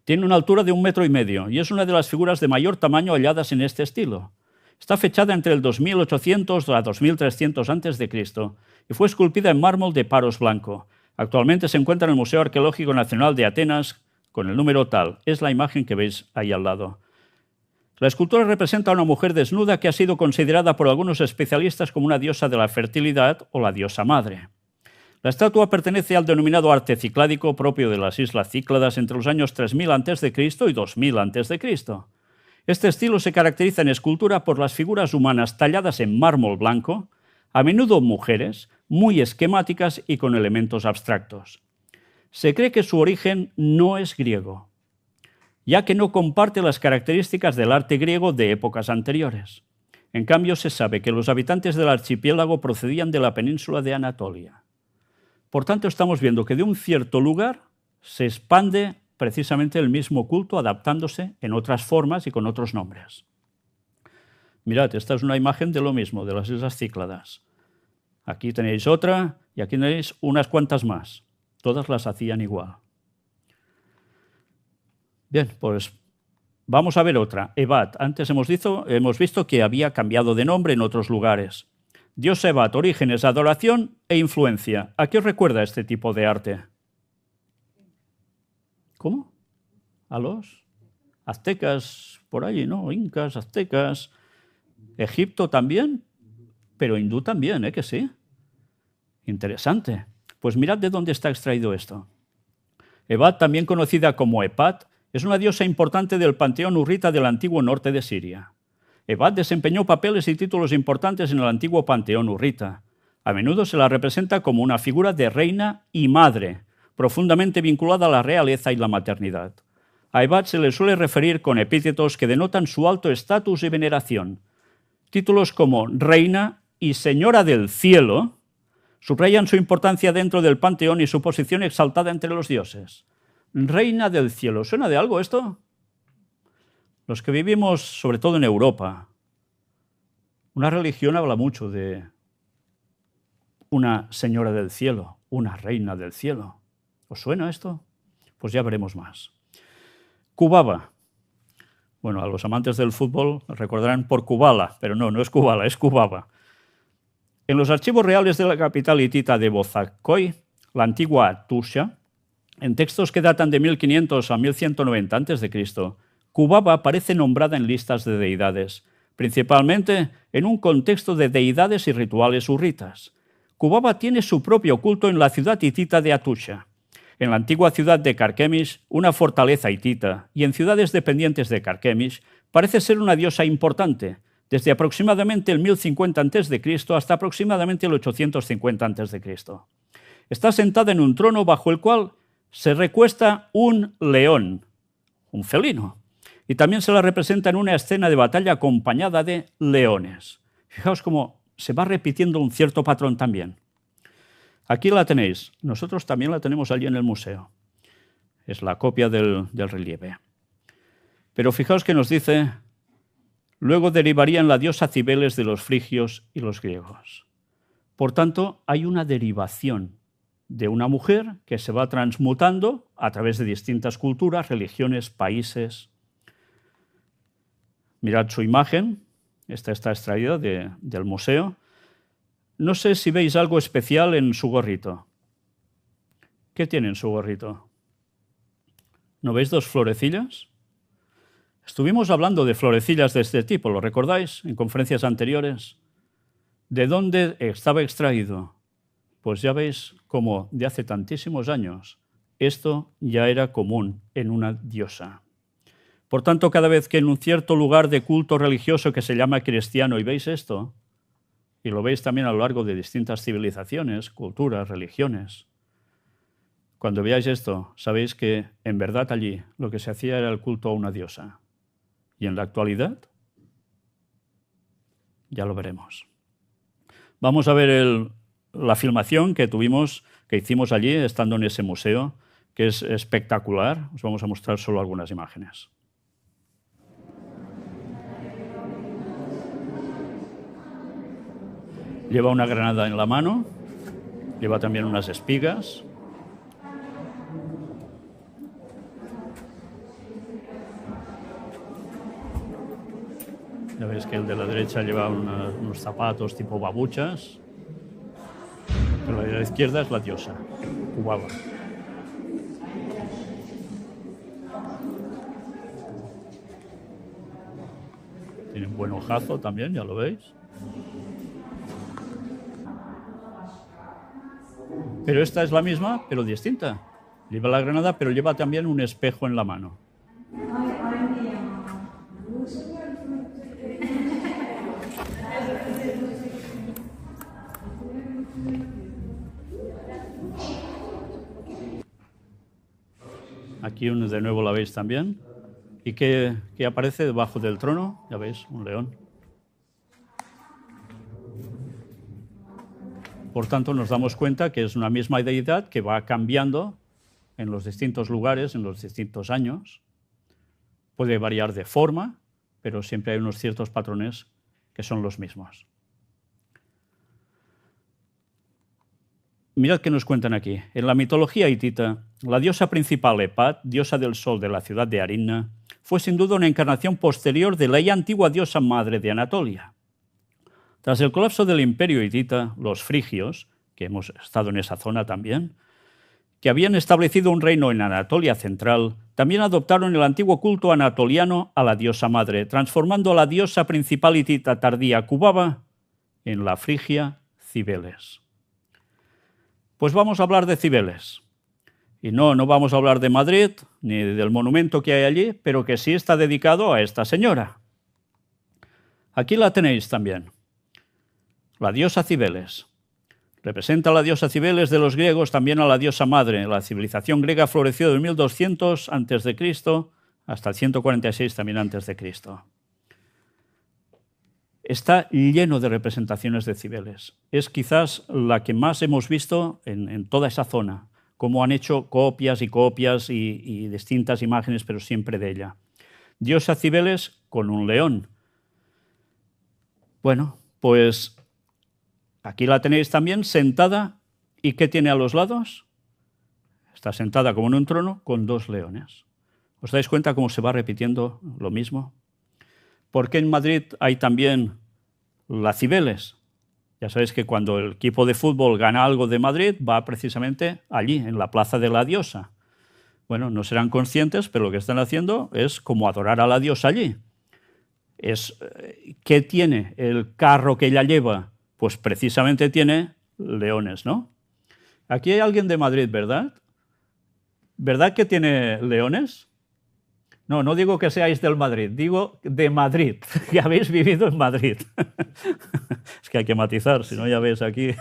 B: Tiene una altura de 1,5 metros y es una de las figuras de mayor tamaño halladas en este estilo. Está fechada entre el 2800 a 2300 a.C. y fue esculpida en mármol de Paros blanco. Actualmente se encuentra en el Museo Arqueológico Nacional de Atenas con el número tal. Es la imagen que veis ahí al lado. La escultura representa a una mujer desnuda que ha sido considerada por algunos especialistas como una diosa de la fertilidad o la diosa madre. La estatua pertenece al denominado arte cicládico propio de las Islas Cícladas entre los años 3000 a.C. y 2000 a.C. Este estilo se caracteriza en escultura por las figuras humanas talladas en mármol blanco, a menudo mujeres, muy esquemáticas y con elementos abstractos. Se cree que su origen no es griego, ya que no comparte las características del arte griego de épocas anteriores. En cambio, se sabe que los habitantes del archipiélago procedían de la península de Anatolia. Por tanto, estamos viendo que de un cierto lugar se expande precisamente el mismo culto, adaptándose en otras formas y con otros nombres. Mirad, esta es una imagen de lo mismo, de las Islas Cícladas. Aquí tenéis otra y aquí tenéis unas cuantas más. Todas las hacían igual. Bien, pues vamos a ver otra. Ebat. Antes hemos visto que había cambiado de nombre en otros lugares. Dios Ebat, orígenes, adoración e influencia. ¿A qué os recuerda este tipo de arte? ¿Cómo? ¿A los aztecas por allí, no? Incas, aztecas. Egipto también, pero hindú también, ¿eh? Que sí. Interesante. Pues mirad de dónde está extraído esto. Ebat, también conocida como Epat, es una diosa importante del panteón hurrita del antiguo norte de Siria. Ebat desempeñó papeles y títulos importantes en el antiguo panteón hurrita. A menudo se la representa como una figura de reina y madre, profundamente vinculada a la realeza y la maternidad. A Ebat se le suele referir con epítetos que denotan su alto estatus y veneración. Títulos como reina y señora del cielo Subrayan su importancia dentro del panteón y su posición exaltada entre los dioses. Reina del cielo. ¿Suena de algo esto? Los que vivimos, sobre todo en Europa, una religión habla mucho de una señora del cielo, una reina del cielo. ¿Os suena esto? Pues ya veremos más. Kubaba. Bueno, a los amantes del fútbol recordarán por Kubala, pero no es Kubala, es Kubaba. En los archivos reales de la capital hitita de Bozacoy, la antigua Atusha, en textos que datan de 1500 a 1190 a.C., Kubaba aparece nombrada en listas de deidades, principalmente en un contexto de deidades y rituales hurritas. Kubaba tiene su propio culto en la ciudad hitita de Atusha, en la antigua ciudad de Carquemis, una fortaleza hitita, y en ciudades dependientes de Carquemis, parece ser una diosa importante, desde aproximadamente el 1050 a.C. hasta aproximadamente el 850 a.C. Está sentada en un trono bajo el cual se recuesta un león, un felino, y también se la representa en una escena de batalla acompañada de leones. Fijaos cómo se va repitiendo un cierto patrón también. Aquí la tenéis, nosotros también la tenemos allí en el museo. Es la copia del relieve. Pero fijaos que nos dice: luego derivarían la diosa Cibeles de los frigios y los griegos. Por tanto, hay una derivación de una mujer que se va transmutando a través de distintas culturas, religiones, países. Mirad su imagen, esta está extraída del museo. No sé si veis algo especial en su gorrito. ¿Qué tiene en su gorrito? ¿No veis dos florecillas? Estuvimos hablando de florecillas de este tipo, ¿lo recordáis? En conferencias anteriores. ¿De dónde estaba extraído? Pues ya veis cómo de hace tantísimos años esto ya era común en una diosa. Por tanto, cada vez que en un cierto lugar de culto religioso que se llama cristiano y veis esto, y lo veis también a lo largo de distintas civilizaciones, culturas, religiones, cuando veáis esto, sabéis que en verdad allí lo que se hacía era el culto a una diosa. Y en la actualidad, ya lo veremos. Vamos a ver la filmación que hicimos allí, estando en ese museo, que es espectacular. Os vamos a mostrar solo algunas imágenes. Lleva una granada en la mano, lleva también unas espigas. Ya veis que el de la derecha lleva unos zapatos tipo babuchas, pero la de la izquierda es la diosa, Kubaba. Tiene un buen ojazo también, ya lo veis. Pero esta es la misma, pero distinta. Lleva la granada, pero lleva también un espejo en la mano. Aquí de nuevo la veis también. ¿Y qué aparece debajo del trono? Ya veis, un león. Por tanto, nos damos cuenta que es una misma deidad que va cambiando en los distintos lugares, en los distintos años. Puede variar de forma, pero siempre hay unos ciertos patrones que son los mismos. Mirad qué nos cuentan aquí. En la mitología hitita, la diosa principal Hepat, diosa del sol de la ciudad de Arinna, fue sin duda una encarnación posterior de la ya antigua diosa madre de Anatolia. Tras el colapso del imperio hitita, los frigios, que hemos estado en esa zona también, que habían establecido un reino en Anatolia central, también adoptaron el antiguo culto anatoliano a la diosa madre, transformando a la diosa principal hitita tardía Kubaba en la frigia Cibeles. Pues vamos a hablar de Cibeles. Y no vamos a hablar de Madrid, ni del monumento que hay allí, pero que sí está dedicado a esta señora. Aquí la tenéis también. La diosa Cibeles. Representa a la diosa Cibeles de los griegos, también a la diosa madre. La civilización griega floreció de 1200 a.C. hasta el 146 también a.C. está lleno de representaciones de Cibeles. Es quizás la que más hemos visto en toda esa zona, cómo han hecho copias y copias y distintas imágenes, pero siempre de ella. Diosa Cibeles con un león. Bueno, pues aquí la tenéis también sentada. ¿Y qué tiene a los lados? Está sentada como en un trono con dos leones. ¿Os dais cuenta cómo se va repitiendo lo mismo? ¿Por qué en Madrid hay también la Cibeles? Ya sabéis que cuando el equipo de fútbol gana algo de Madrid, va precisamente allí, en la Plaza de la Diosa. Bueno, no serán conscientes, pero lo que están haciendo es como adorar a la diosa allí. ¿Qué tiene el carro que ella lleva? Pues precisamente tiene leones, ¿no? Aquí hay alguien de Madrid, ¿verdad? ¿Verdad que tiene leones? No, no digo que seáis del Madrid, digo de Madrid, que habéis vivido en Madrid. Es que hay que matizar, si no ya ves aquí.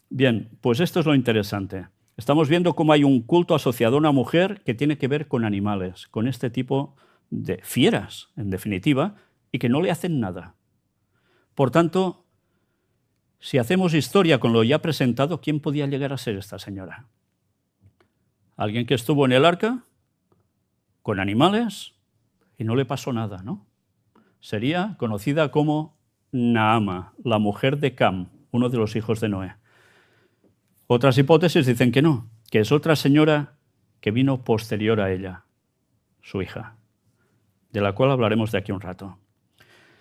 B: Bien, pues esto es lo interesante. Estamos viendo cómo hay un culto asociado a una mujer que tiene que ver con animales, con este tipo de fieras, en definitiva, y que no le hacen nada. Por tanto, si hacemos historia con lo ya presentado, ¿quién podía llegar a ser esta señora? ¿Alguien que estuvo en el arca con animales y no le pasó nada, ¿no? Sería conocida como Naama, la mujer de Cam, uno de los hijos de Noé. Otras hipótesis dicen que no, que es otra señora que vino posterior a ella, su hija, de la cual hablaremos de aquí un rato.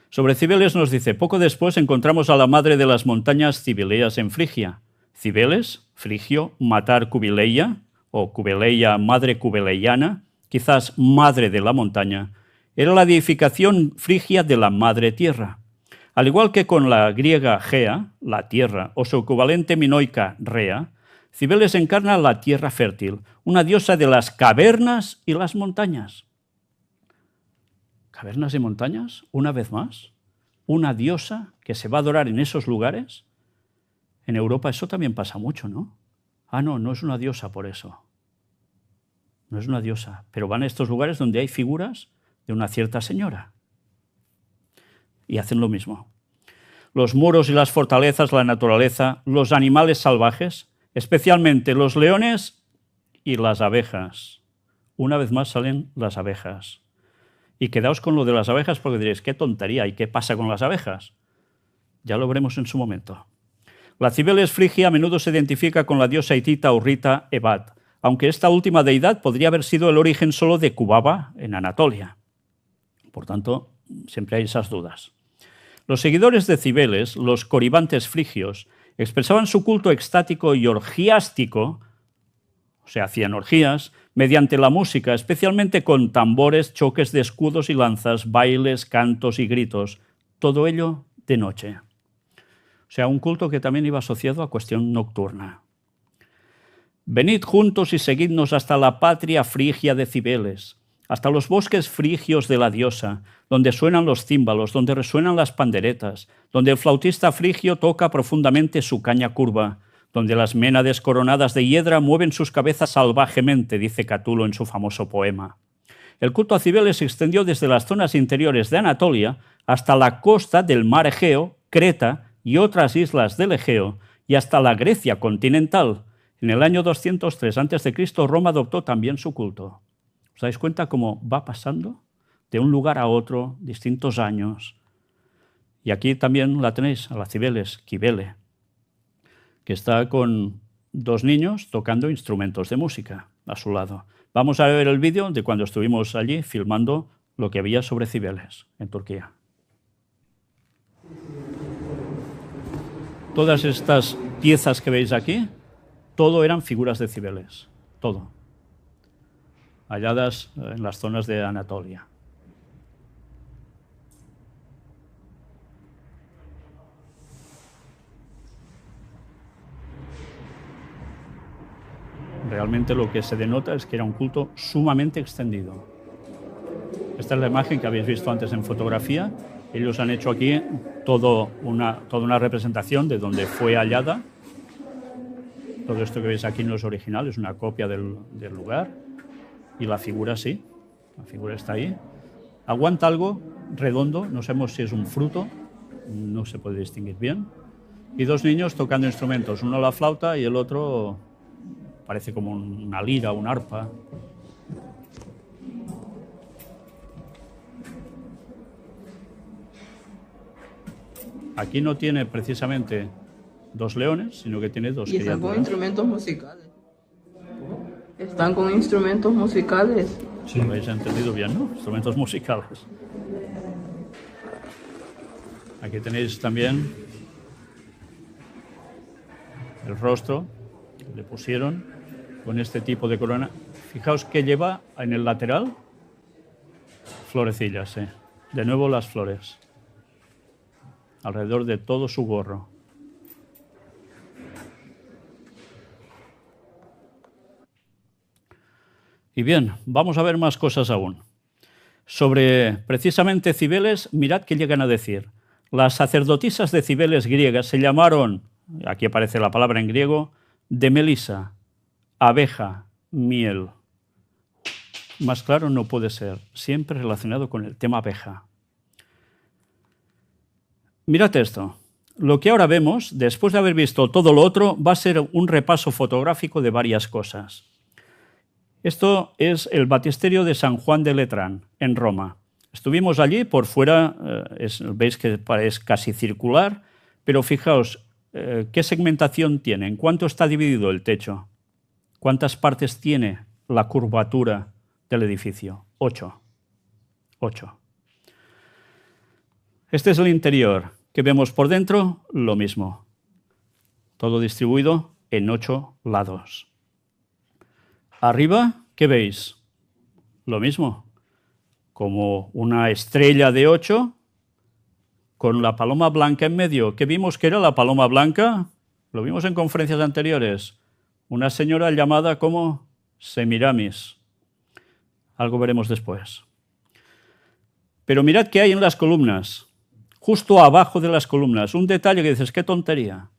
B: Sobre Cibeles nos dice, poco después encontramos a la madre de las montañas Cibileas en Frigia. Cibeles, frigio, matar Cubileia, o Cubeleia, madre cubeleiana, quizás madre de la montaña, era la deificación frigia de la madre tierra. Al igual que con la griega Gea, la tierra, o su equivalente minoica Rea, Cibeles encarna la tierra fértil, una diosa de las cavernas y las montañas. ¿Cavernas y montañas? Una vez más, una diosa que se va a adorar en esos lugares. En Europa eso también pasa mucho, ¿no? Ah, no, no es una diosa por eso. No es una diosa, pero van a estos lugares donde hay figuras de una cierta señora. Y hacen lo mismo. Los muros y las fortalezas, la naturaleza, los animales salvajes, especialmente los leones y las abejas. Una vez más salen las abejas. Y quedaos con lo de las abejas porque diréis, qué tontería, ¿y qué pasa con las abejas? Ya lo veremos en su momento. La Cibeles frigia a menudo se identifica con la diosa hitita o rita Ebat, aunque esta última deidad podría haber sido el origen solo de Kubaba, en Anatolia. Por tanto, siempre hay esas dudas. Los seguidores de Cibeles, los coribantes frigios, expresaban su culto extático y orgiástico, o sea, hacían orgías, mediante la música, especialmente con tambores, choques de escudos y lanzas, bailes, cantos y gritos, todo ello de noche. O sea, un culto que también iba asociado a cuestión nocturna. Venid juntos y seguidnos hasta la patria frigia de Cibeles, hasta los bosques frigios de la diosa, donde suenan los címbalos, donde resuenan las panderetas, donde el flautista frigio toca profundamente su caña curva, donde las ménades coronadas de hiedra mueven sus cabezas salvajemente, dice Catulo en su famoso poema. El culto a Cibeles se extendió desde las zonas interiores de Anatolia hasta la costa del mar Egeo, Creta y otras islas del Egeo, y hasta la Grecia continental. En el año 203 a.C., Roma adoptó también su culto. ¿Os dais cuenta cómo va pasando de un lugar a otro, distintos años? Y aquí también la tenéis, a la Cibeles, Cibele, que está con dos niños tocando instrumentos de música a su lado. Vamos a ver el vídeo de cuando estuvimos allí filmando lo que había sobre Cibeles en Turquía. Todas estas piezas que veis aquí, todo eran figuras de Cibeles, todo, halladas en las zonas de Anatolia. Realmente lo que se denota es que era un culto sumamente extendido. Esta es la imagen que habéis visto antes en fotografía. Ellos han hecho aquí toda una representación de donde fue hallada. Todo esto que veis aquí no es original, es una copia del lugar. Y la figura sí, la figura está ahí. ¿Aguanta algo? redondo, no sabemos si es un fruto, no se puede distinguir bien. Y dos niños tocando instrumentos, uno la flauta y el otro parece como una lira, una arpa. Aquí no tiene precisamente dos leones, sino que tiene dos
D: Y están con
B: criaturas.
D: instrumentos musicales. Están con instrumentos musicales.
B: Sí. Lo habéis entendido bien, ¿no? Instrumentos musicales. Aquí tenéis también el rostro que le pusieron con este tipo de corona. Fijaos que lleva en el lateral florecillas, ¿eh? De nuevo las flores alrededor de todo su gorro. Y bien, vamos a ver más cosas aún. Sobre precisamente Cibeles, mirad qué llegan a decir. Las sacerdotisas de Cibeles griegas se llamaron, aquí aparece la palabra en griego, de melisa, abeja, miel. Más claro no puede ser, siempre relacionado con el tema abeja. Mirad esto. Lo que ahora vemos, después de haber visto todo lo otro, va a ser un repaso fotográfico de varias cosas. Esto es el baptisterio de San Juan de Letrán, en Roma. Estuvimos allí, por fuera, veis que es casi circular, pero fijaos qué segmentación tiene, en cuánto está dividido el techo, cuántas partes tiene la curvatura del edificio. 8. Este es el interior. ¿Qué vemos por dentro? Lo mismo. Todo distribuido en 8 lados. Arriba, ¿qué veis? Lo mismo. Como una estrella de 8 con la paloma blanca en medio. ¿Qué vimos que era la paloma blanca? Lo vimos en conferencias anteriores. Una señora llamada como Semiramis. Algo veremos después. Pero mirad qué hay en las columnas. Justo abajo de las columnas. Un detalle que dices, qué tontería.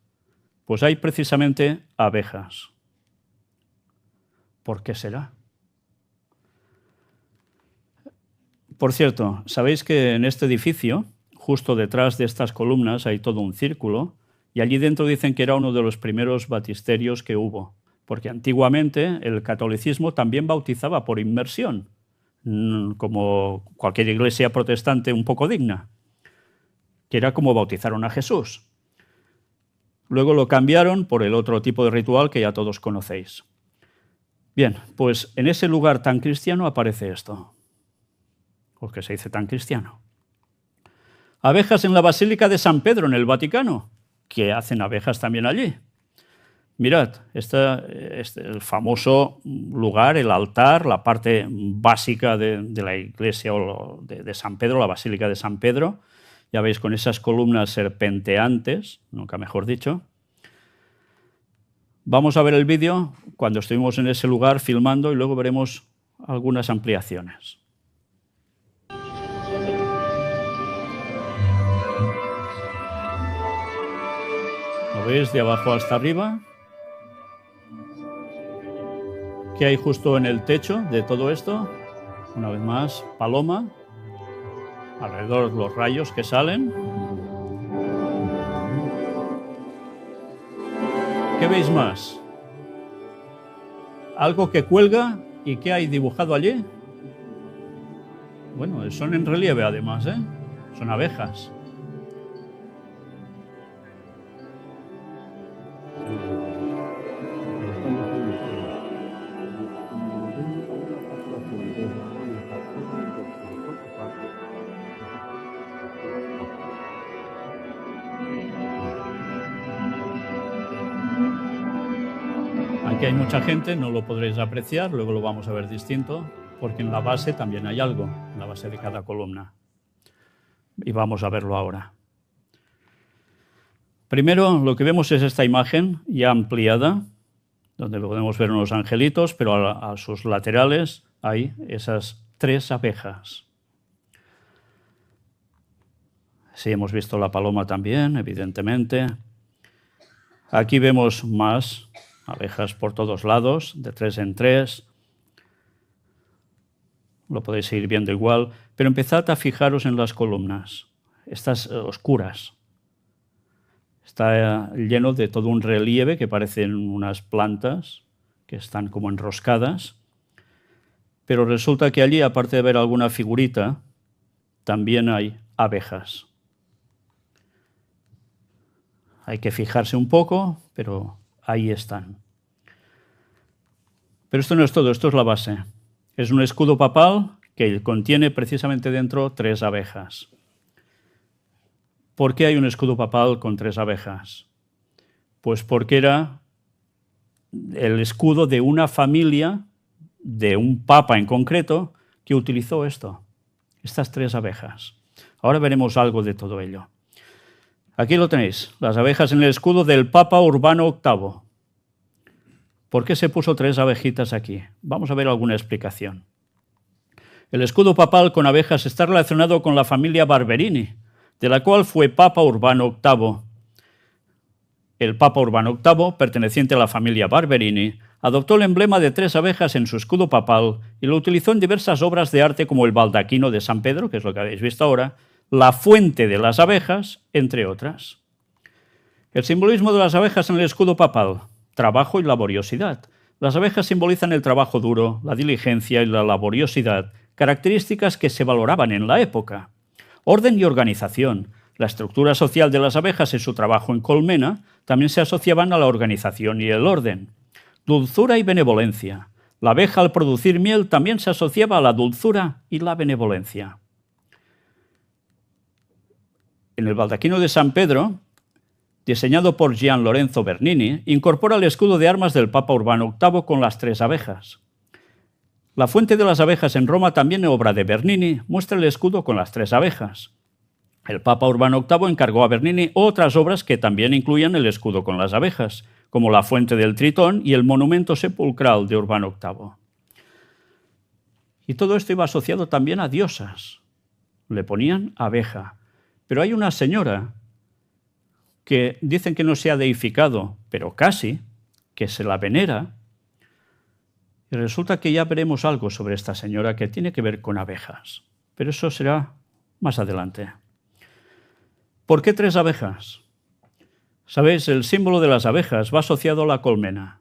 B: Pues hay precisamente abejas. ¿Por qué será? Por cierto, sabéis que en este edificio, justo detrás de estas columnas, hay todo un círculo, y allí dentro dicen que era uno de los primeros baptisterios que hubo, porque antiguamente el catolicismo también bautizaba por inmersión, como cualquier iglesia protestante un poco digna, que era como bautizaron a Jesús. Luego lo cambiaron por el otro tipo de ritual que ya todos conocéis. Bien, pues en ese lugar tan cristiano aparece esto, o que se dice tan cristiano. Abejas en la Basílica de San Pedro, en el Vaticano. ¿Qué hacen abejas también allí? Mirad, el famoso lugar, el altar, la parte básica de la iglesia de San Pedro, la Basílica de San Pedro. Ya veis, con esas columnas serpenteantes, nunca mejor dicho. Vamos a ver el vídeo cuando estuvimos en ese lugar filmando y luego veremos algunas ampliaciones. ¿Lo veis de abajo hasta arriba? ¿Qué hay justo en el techo de todo esto? Una vez más, paloma. Alrededor los rayos que salen. ¿Qué veis más? Algo que cuelga y ¿qué hay dibujado allí? Bueno, son en relieve además, ¿eh? Son abejas. Aquí hay mucha gente, no lo podréis apreciar, luego lo vamos a ver distinto, porque en la base también hay algo, en la base de cada columna. Y vamos a verlo ahora. Primero lo que vemos es esta imagen ya ampliada, donde podemos ver unos angelitos, pero a sus laterales hay esas 3 abejas. Sí, hemos visto la paloma también, evidentemente. Aquí vemos más abejas por todos lados, de 3 en 3. lo podéis seguir viendo igual, pero empezad a fijaros en las columnas, estas oscuras. Está lleno de todo un relieve que parecen unas plantas que están como enroscadas, pero resulta que allí, aparte de ver alguna figurita, también hay abejas. Hay que fijarse un poco, pero ahí están. Pero esto no es todo, esto es la base. Es un escudo papal que contiene precisamente dentro 3 abejas. ¿Por qué hay un escudo papal con 3 abejas? Pues porque era el escudo de una familia, de un papa en concreto, que utilizó esto, estas 3 abejas. Ahora veremos algo de todo ello. Aquí lo tenéis, las abejas en el escudo del Papa Urbano VIII. ¿Por qué se puso 3 abejitas aquí? Vamos a ver alguna explicación. El escudo papal con abejas está relacionado con la familia Barberini, de la cual fue Papa Urbano VIII. El Papa Urbano VIII, perteneciente a la familia Barberini, adoptó el emblema de 3 abejas en su escudo papal y lo utilizó en diversas obras de arte como el baldaquino de San Pedro, que es lo que habéis visto ahora, la fuente de las abejas, entre otras. El simbolismo de las abejas en el escudo papal: trabajo y laboriosidad. Las abejas simbolizan el trabajo duro, la diligencia y la laboriosidad, características que se valoraban en la época. Orden y organización. La estructura social de las abejas y su trabajo en colmena también se asociaban a la organización y el orden. Dulzura y benevolencia. La abeja, al producir miel, también se asociaba a la dulzura y la benevolencia. En el baldaquino de San Pedro, diseñado por Gian Lorenzo Bernini, incorpora el escudo de armas del Papa Urbano VIII con las 3 abejas. La fuente de las abejas en Roma, también obra de Bernini, muestra el escudo con las 3 abejas. El Papa Urbano VIII encargó a Bernini otras obras que también incluían el escudo con las abejas, como la fuente del Tritón y el monumento sepulcral de Urbano VIII. Y todo esto iba asociado también a diosas. Le ponían abeja. Pero hay una señora que dicen que no se ha deificado, pero casi, que se la venera. Y resulta que ya veremos algo sobre esta señora que tiene que ver con abejas. Pero eso será más adelante. ¿Por qué 3 abejas? Sabéis, el símbolo de las abejas va asociado a la colmena.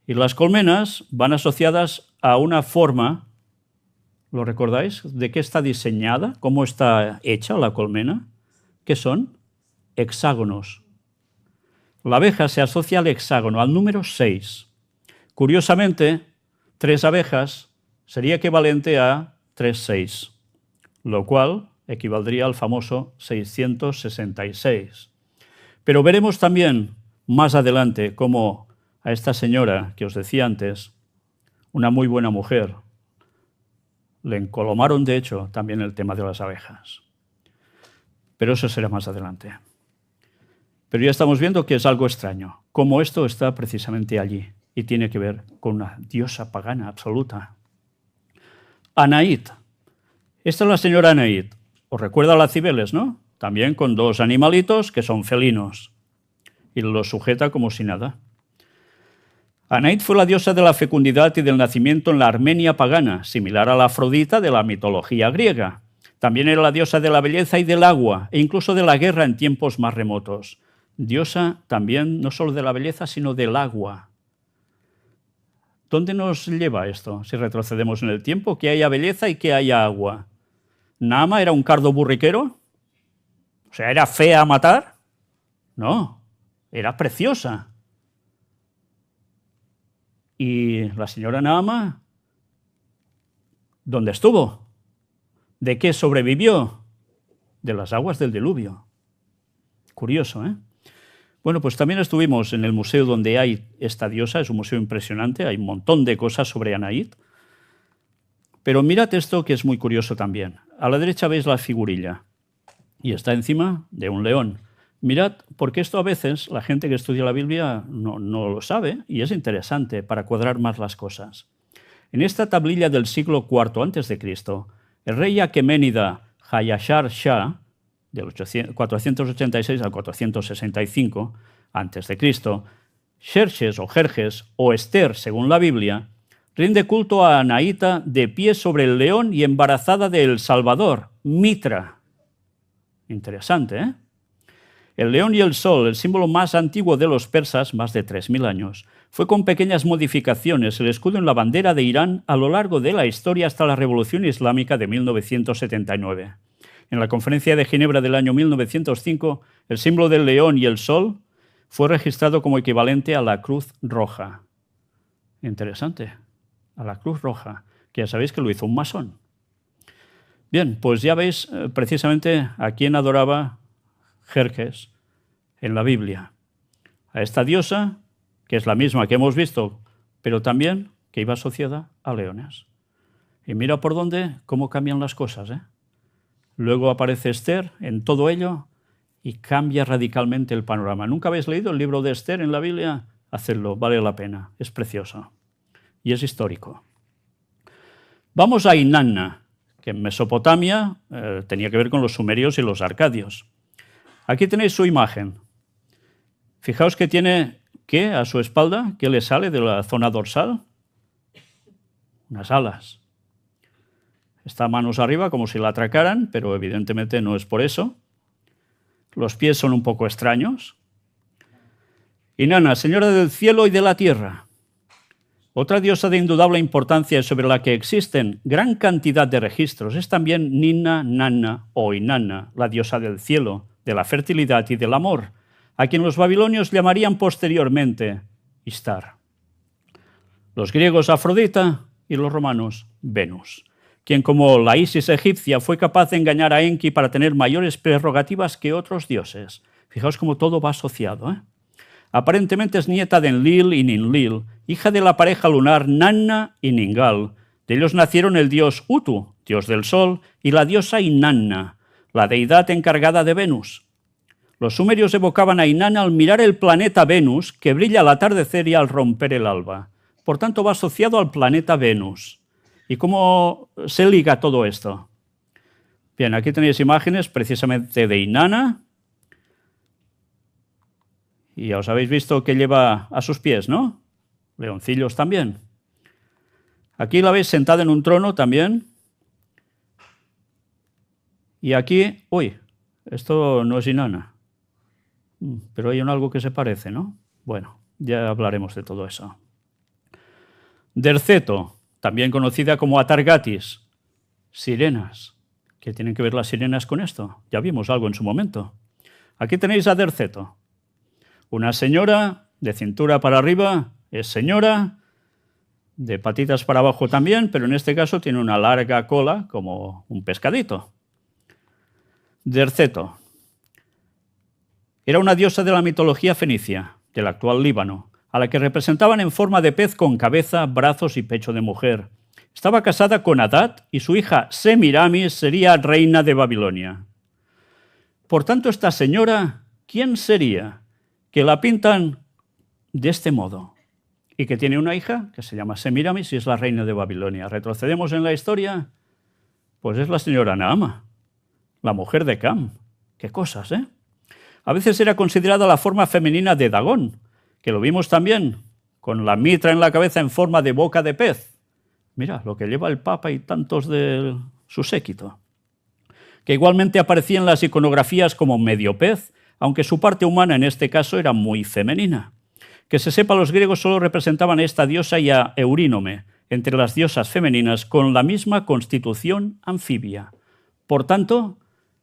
B: Y las colmenas van asociadas a una forma, ¿lo recordáis? ¿De qué está diseñada? ¿Cómo está hecha la colmena? ¿Qué son? Hexágonos. La abeja se asocia al hexágono, al número 6. Curiosamente, 3 abejas sería equivalente a 3,6, lo cual equivaldría al famoso 666. Pero veremos también más adelante cómo a esta señora que os decía antes, una muy buena mujer, le encolomaron de hecho también el tema de las abejas. Pero eso será más adelante. Pero ya estamos viendo que es algo extraño, cómo esto está precisamente allí y tiene que ver con una diosa pagana absoluta. Anaít. Esta es la señora Anaít. ¿Os recuerda a las Cibeles, no? También con 2 animalitos que son felinos. Y los sujeta como si nada. Anaít fue la diosa de la fecundidad y del nacimiento en la Armenia pagana, similar a la Afrodita de la mitología griega. También era la diosa de la belleza y del agua, e incluso de la guerra en tiempos más remotos. Diosa también no solo de la belleza, sino del agua. ¿Dónde nos lleva esto si retrocedemos en el tiempo? Que haya belleza y que haya agua. ¿Naama era un cardo burriquero? O sea, ¿era fea a matar? No, era preciosa. ¿Y la señora Naama? ¿Dónde estuvo? ¿De qué sobrevivió? De las aguas del diluvio. Curioso, ¿eh? Bueno, pues también estuvimos en el museo donde hay esta diosa, es un museo impresionante, hay un montón de cosas sobre Anaít. Pero mirad esto que es muy curioso también. A la derecha veis la figurilla y está encima de un león. Mirad, porque esto a veces la gente que estudia la Biblia no lo sabe y es interesante para cuadrar más las cosas. En esta tablilla del siglo IV a.C., el rey Aqueménida Hayashar Shah, del 486 al 465 a.C., Xerxes o Jerjes o Esther, según la Biblia, rinde culto a Anaíta de pie sobre el león y embarazada de El Salvador, Mitra. Interesante, ¿eh? El león y el sol, el símbolo más antiguo de los persas, más de 3000 años, fue con pequeñas modificaciones el escudo en la bandera de Irán a lo largo de la historia hasta la Revolución Islámica de 1979. En la Conferencia de Ginebra del año 1905, el símbolo del león y el sol fue registrado como equivalente a la Cruz Roja. Interesante, a la Cruz Roja, que ya sabéis que lo hizo un masón. Bien, pues ya veis precisamente a quién adoraba Jerjes en la Biblia. A esta diosa, que es la misma que hemos visto, pero también que iba asociada a leones. Y mira por dónde, cómo cambian las cosas, ¿eh? Luego aparece Esther en todo ello y cambia radicalmente el panorama. ¿Nunca habéis leído el libro de Esther en la Biblia? Hacedlo, vale la pena, es precioso y es histórico. Vamos a Inanna, que en Mesopotamia tenía que ver con los sumerios y los arcadios. Aquí tenéis su imagen. Fijaos que tiene, ¿qué a su espalda? ¿Qué le sale de la zona dorsal? Unas alas. Está manos arriba como si la atracaran, pero evidentemente no es por eso. Los pies son un poco extraños. Inanna, señora del cielo y de la tierra. Otra diosa de indudable importancia sobre la que existen gran cantidad de registros es también Ninna, Nanna o Inanna, la diosa del cielo, de la fertilidad y del amor, a quien los babilonios llamarían posteriormente Istar. Los griegos Afrodita y los romanos Venus, quien como la Isis egipcia fue capaz de engañar a Enki para tener mayores prerrogativas que otros dioses. Fijaos cómo todo va asociado, ¿eh? Aparentemente es nieta de Enlil y Ninlil, hija de la pareja lunar Nanna y Ningal. De ellos nacieron el dios Utu, dios del sol, y la diosa Inanna, la deidad encargada de Venus. Los sumerios evocaban a Inanna al mirar el planeta Venus, que brilla al atardecer y al romper el alba. Por tanto, va asociado al planeta Venus. ¿Y cómo se liga todo esto? Bien, aquí tenéis imágenes precisamente de Inanna. Y ya os habéis visto que lleva a sus pies, ¿no? Leoncillos también. Aquí la veis sentada en un trono también. Y aquí, uy, esto no es Inanna. Pero hay algo que se parece, ¿no? Bueno, ya hablaremos de todo eso. Derceto, también conocida como Atargatis. Sirenas. ¿Qué tienen que ver las sirenas con esto? Ya vimos algo en su momento. Aquí tenéis a Derceto. Una señora, de cintura para arriba, es señora, de patitas para abajo también, pero en este caso tiene una larga cola como un pescadito. Derceto. Era una diosa de la mitología fenicia, del actual Líbano, a la que representaban en forma de pez con cabeza, brazos y pecho de mujer. Estaba casada con Adad y su hija Semiramis sería reina de Babilonia. Por tanto, esta señora, ¿quién sería? Que la pintan de este modo y que tiene una hija que se llama Semiramis y es la reina de Babilonia. Retrocedemos en la historia, pues es la señora Naama, la mujer de Cam. Qué cosas, ¿eh? A veces era considerada la forma femenina de Dagón, que lo vimos también, con la mitra en la cabeza en forma de boca de pez. Mira, lo que lleva el Papa y tantos de su séquito. Que igualmente aparecía en las iconografías como medio pez, aunque su parte humana en este caso era muy femenina. Que se sepa, los griegos solo representaban a esta diosa y a Eurínome, entre las diosas femeninas, con la misma constitución anfibia. Por tanto,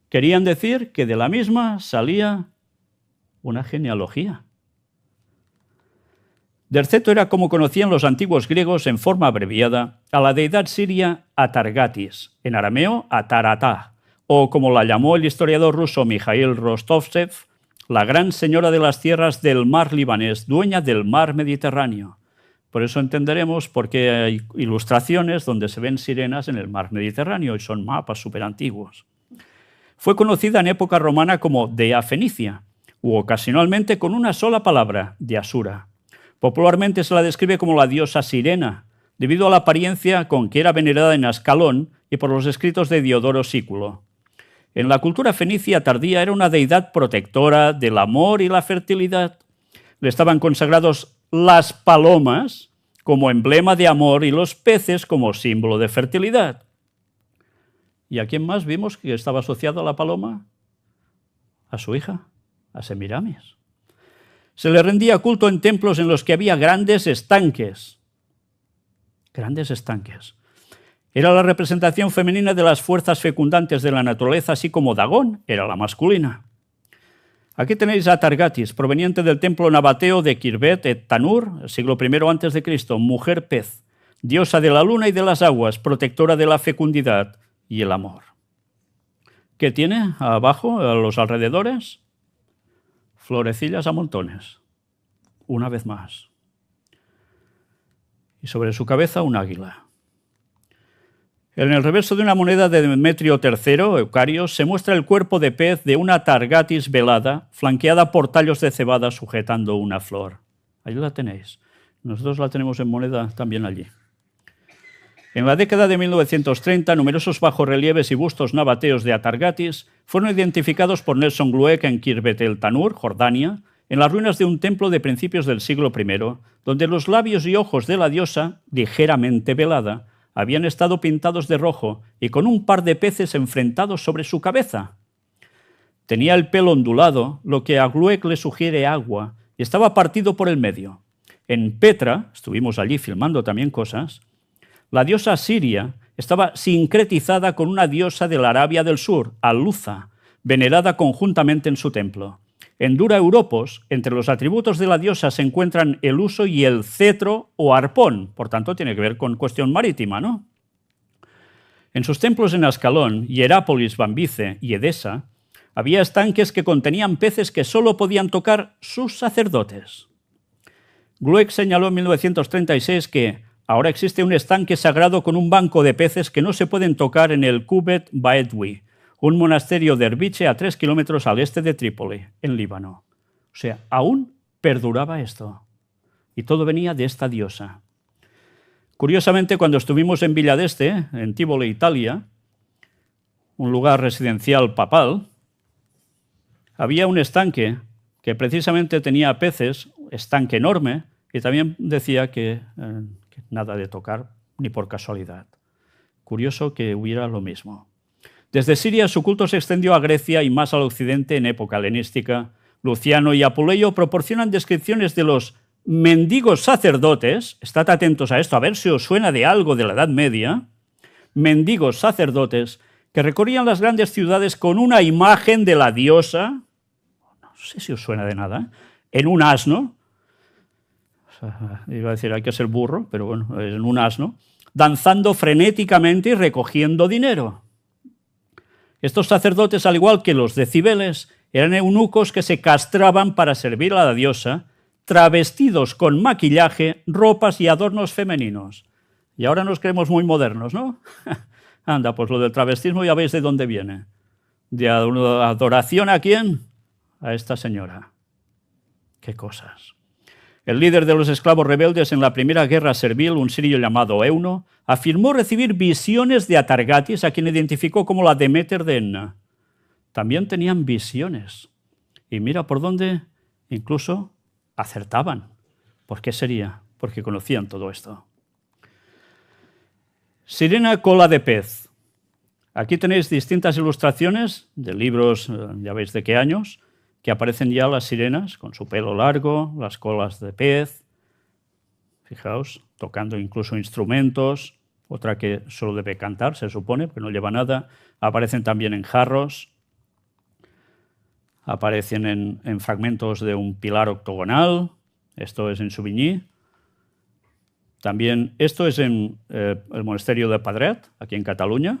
B: querían decir que de la misma salía una genealogía. Derceto era, como conocían los antiguos griegos en forma abreviada, a la deidad siria Atargatis, en arameo Ataratá, o como la llamó el historiador ruso Mikhail Rostovtsev, la gran señora de las tierras del mar libanés, dueña del mar Mediterráneo. Por eso entenderemos por qué hay ilustraciones donde se ven sirenas en el mar Mediterráneo y son mapas súper antiguos. Fue conocida en época romana como Dea Fenicia, u ocasionalmente con una sola palabra, Diasura. Popularmente se la describe como la diosa sirena, debido a la apariencia con que era venerada en Ascalón y por los escritos de Diodoro Sículo. En la cultura fenicia tardía era una deidad protectora del amor y la fertilidad. Le estaban consagrados las palomas, como emblema de amor y los peces como símbolo de fertilidad. ¿Y a quién más vimos que estaba asociado a la paloma? A su hija, a Semiramis. Se le rendía culto en templos en los que había grandes estanques. Grandes estanques. Era la representación femenina de las fuerzas fecundantes de la naturaleza, así como Dagón era la masculina. Aquí tenéis a Atargatis, proveniente del templo nabateo de Khirbet et Tanur, siglo I a.C., mujer pez, diosa de la luna y de las aguas, protectora de la fecundidad y el amor. ¿Qué tiene abajo, a los alrededores? Florecillas a montones, una vez más. Y sobre su cabeza un águila. En el reverso de una moneda de Demetrio III, Eucarios, se muestra el cuerpo de pez de una Atargatis velada, flanqueada por tallos de cebada sujetando una flor. Ahí la tenéis. Nosotros la tenemos en moneda también allí. En la década de 1930, numerosos bajorrelieves y bustos nabateos de Atargatis fueron identificados por Nelson Glueck en Khirbet el Tanur, Jordania, en las ruinas de un templo de principios del siglo I, donde los labios y ojos de la diosa, ligeramente velada, habían estado pintados de rojo y con un par de peces enfrentados sobre su cabeza. Tenía el pelo ondulado, lo que a Glueck le sugiere agua, y estaba partido por el medio. En Petra, estuvimos allí filmando también cosas, la diosa Siria estaba sincretizada con una diosa de la Arabia del Sur, Al-Luza, venerada conjuntamente en su templo. En Dura Europos, entre los atributos de la diosa se encuentran el uso y el cetro o arpón, por tanto tiene que ver con cuestión marítima, ¿no? En sus templos en Ascalón, Hierápolis, Bambice y Edesa, había estanques que contenían peces que solo podían tocar sus sacerdotes. Glueck señaló en 1936 que ahora existe un estanque sagrado con un banco de peces que no se pueden tocar en el Kubet Baedwi, un monasterio de Erbiche a 3 kilómetros al este de Trípoli, en Líbano. O sea, aún perduraba esto. Y todo venía de esta diosa. Curiosamente, cuando estuvimos en Villa d'Este, en Tivoli, Italia, un lugar residencial papal, había un estanque que precisamente tenía peces, estanque enorme, y también decía que nada de tocar ni por casualidad. Curioso que hubiera lo mismo. Desde Siria su culto se extendió a Grecia y más al occidente en época helenística. Luciano y Apuleyo proporcionan descripciones de los mendigos sacerdotes, estad atentos a esto, a ver si os suena de algo de la Edad Media, mendigos sacerdotes que recorrían las grandes ciudades con una imagen de la diosa, no sé si os suena de nada, en un asno, iba a decir hay que ser burro, pero bueno, en un asno, danzando frenéticamente y recogiendo dinero. Estos sacerdotes, al igual que los de Cibeles, eran eunucos que se castraban para servir a la diosa, travestidos con maquillaje, ropas y adornos femeninos. Y ahora nos creemos muy modernos, ¿no? Anda, pues lo del travestismo ya veis de dónde viene. ¿De adoración a quién? A esta señora. Qué cosas. El líder de los esclavos rebeldes en la primera guerra servil, un sirio llamado Euno, afirmó recibir visiones de Atargatis, a quien identificó como la Deméter de Enna. También tenían visiones. Y mira por dónde incluso acertaban. ¿Por qué sería? Porque conocían todo esto. Sirena cola de pez. Aquí tenéis distintas ilustraciones de libros, ya veis de qué años, que aparecen ya las sirenas con su pelo largo, las colas de pez. Fijaos, tocando incluso instrumentos, otra que solo debe cantar, se supone, porque no lleva nada. Aparecen también en jarros, aparecen en fragmentos de un pilar octogonal, esto es en Souvigny. También, esto es en el monasterio de Padret, aquí en Cataluña.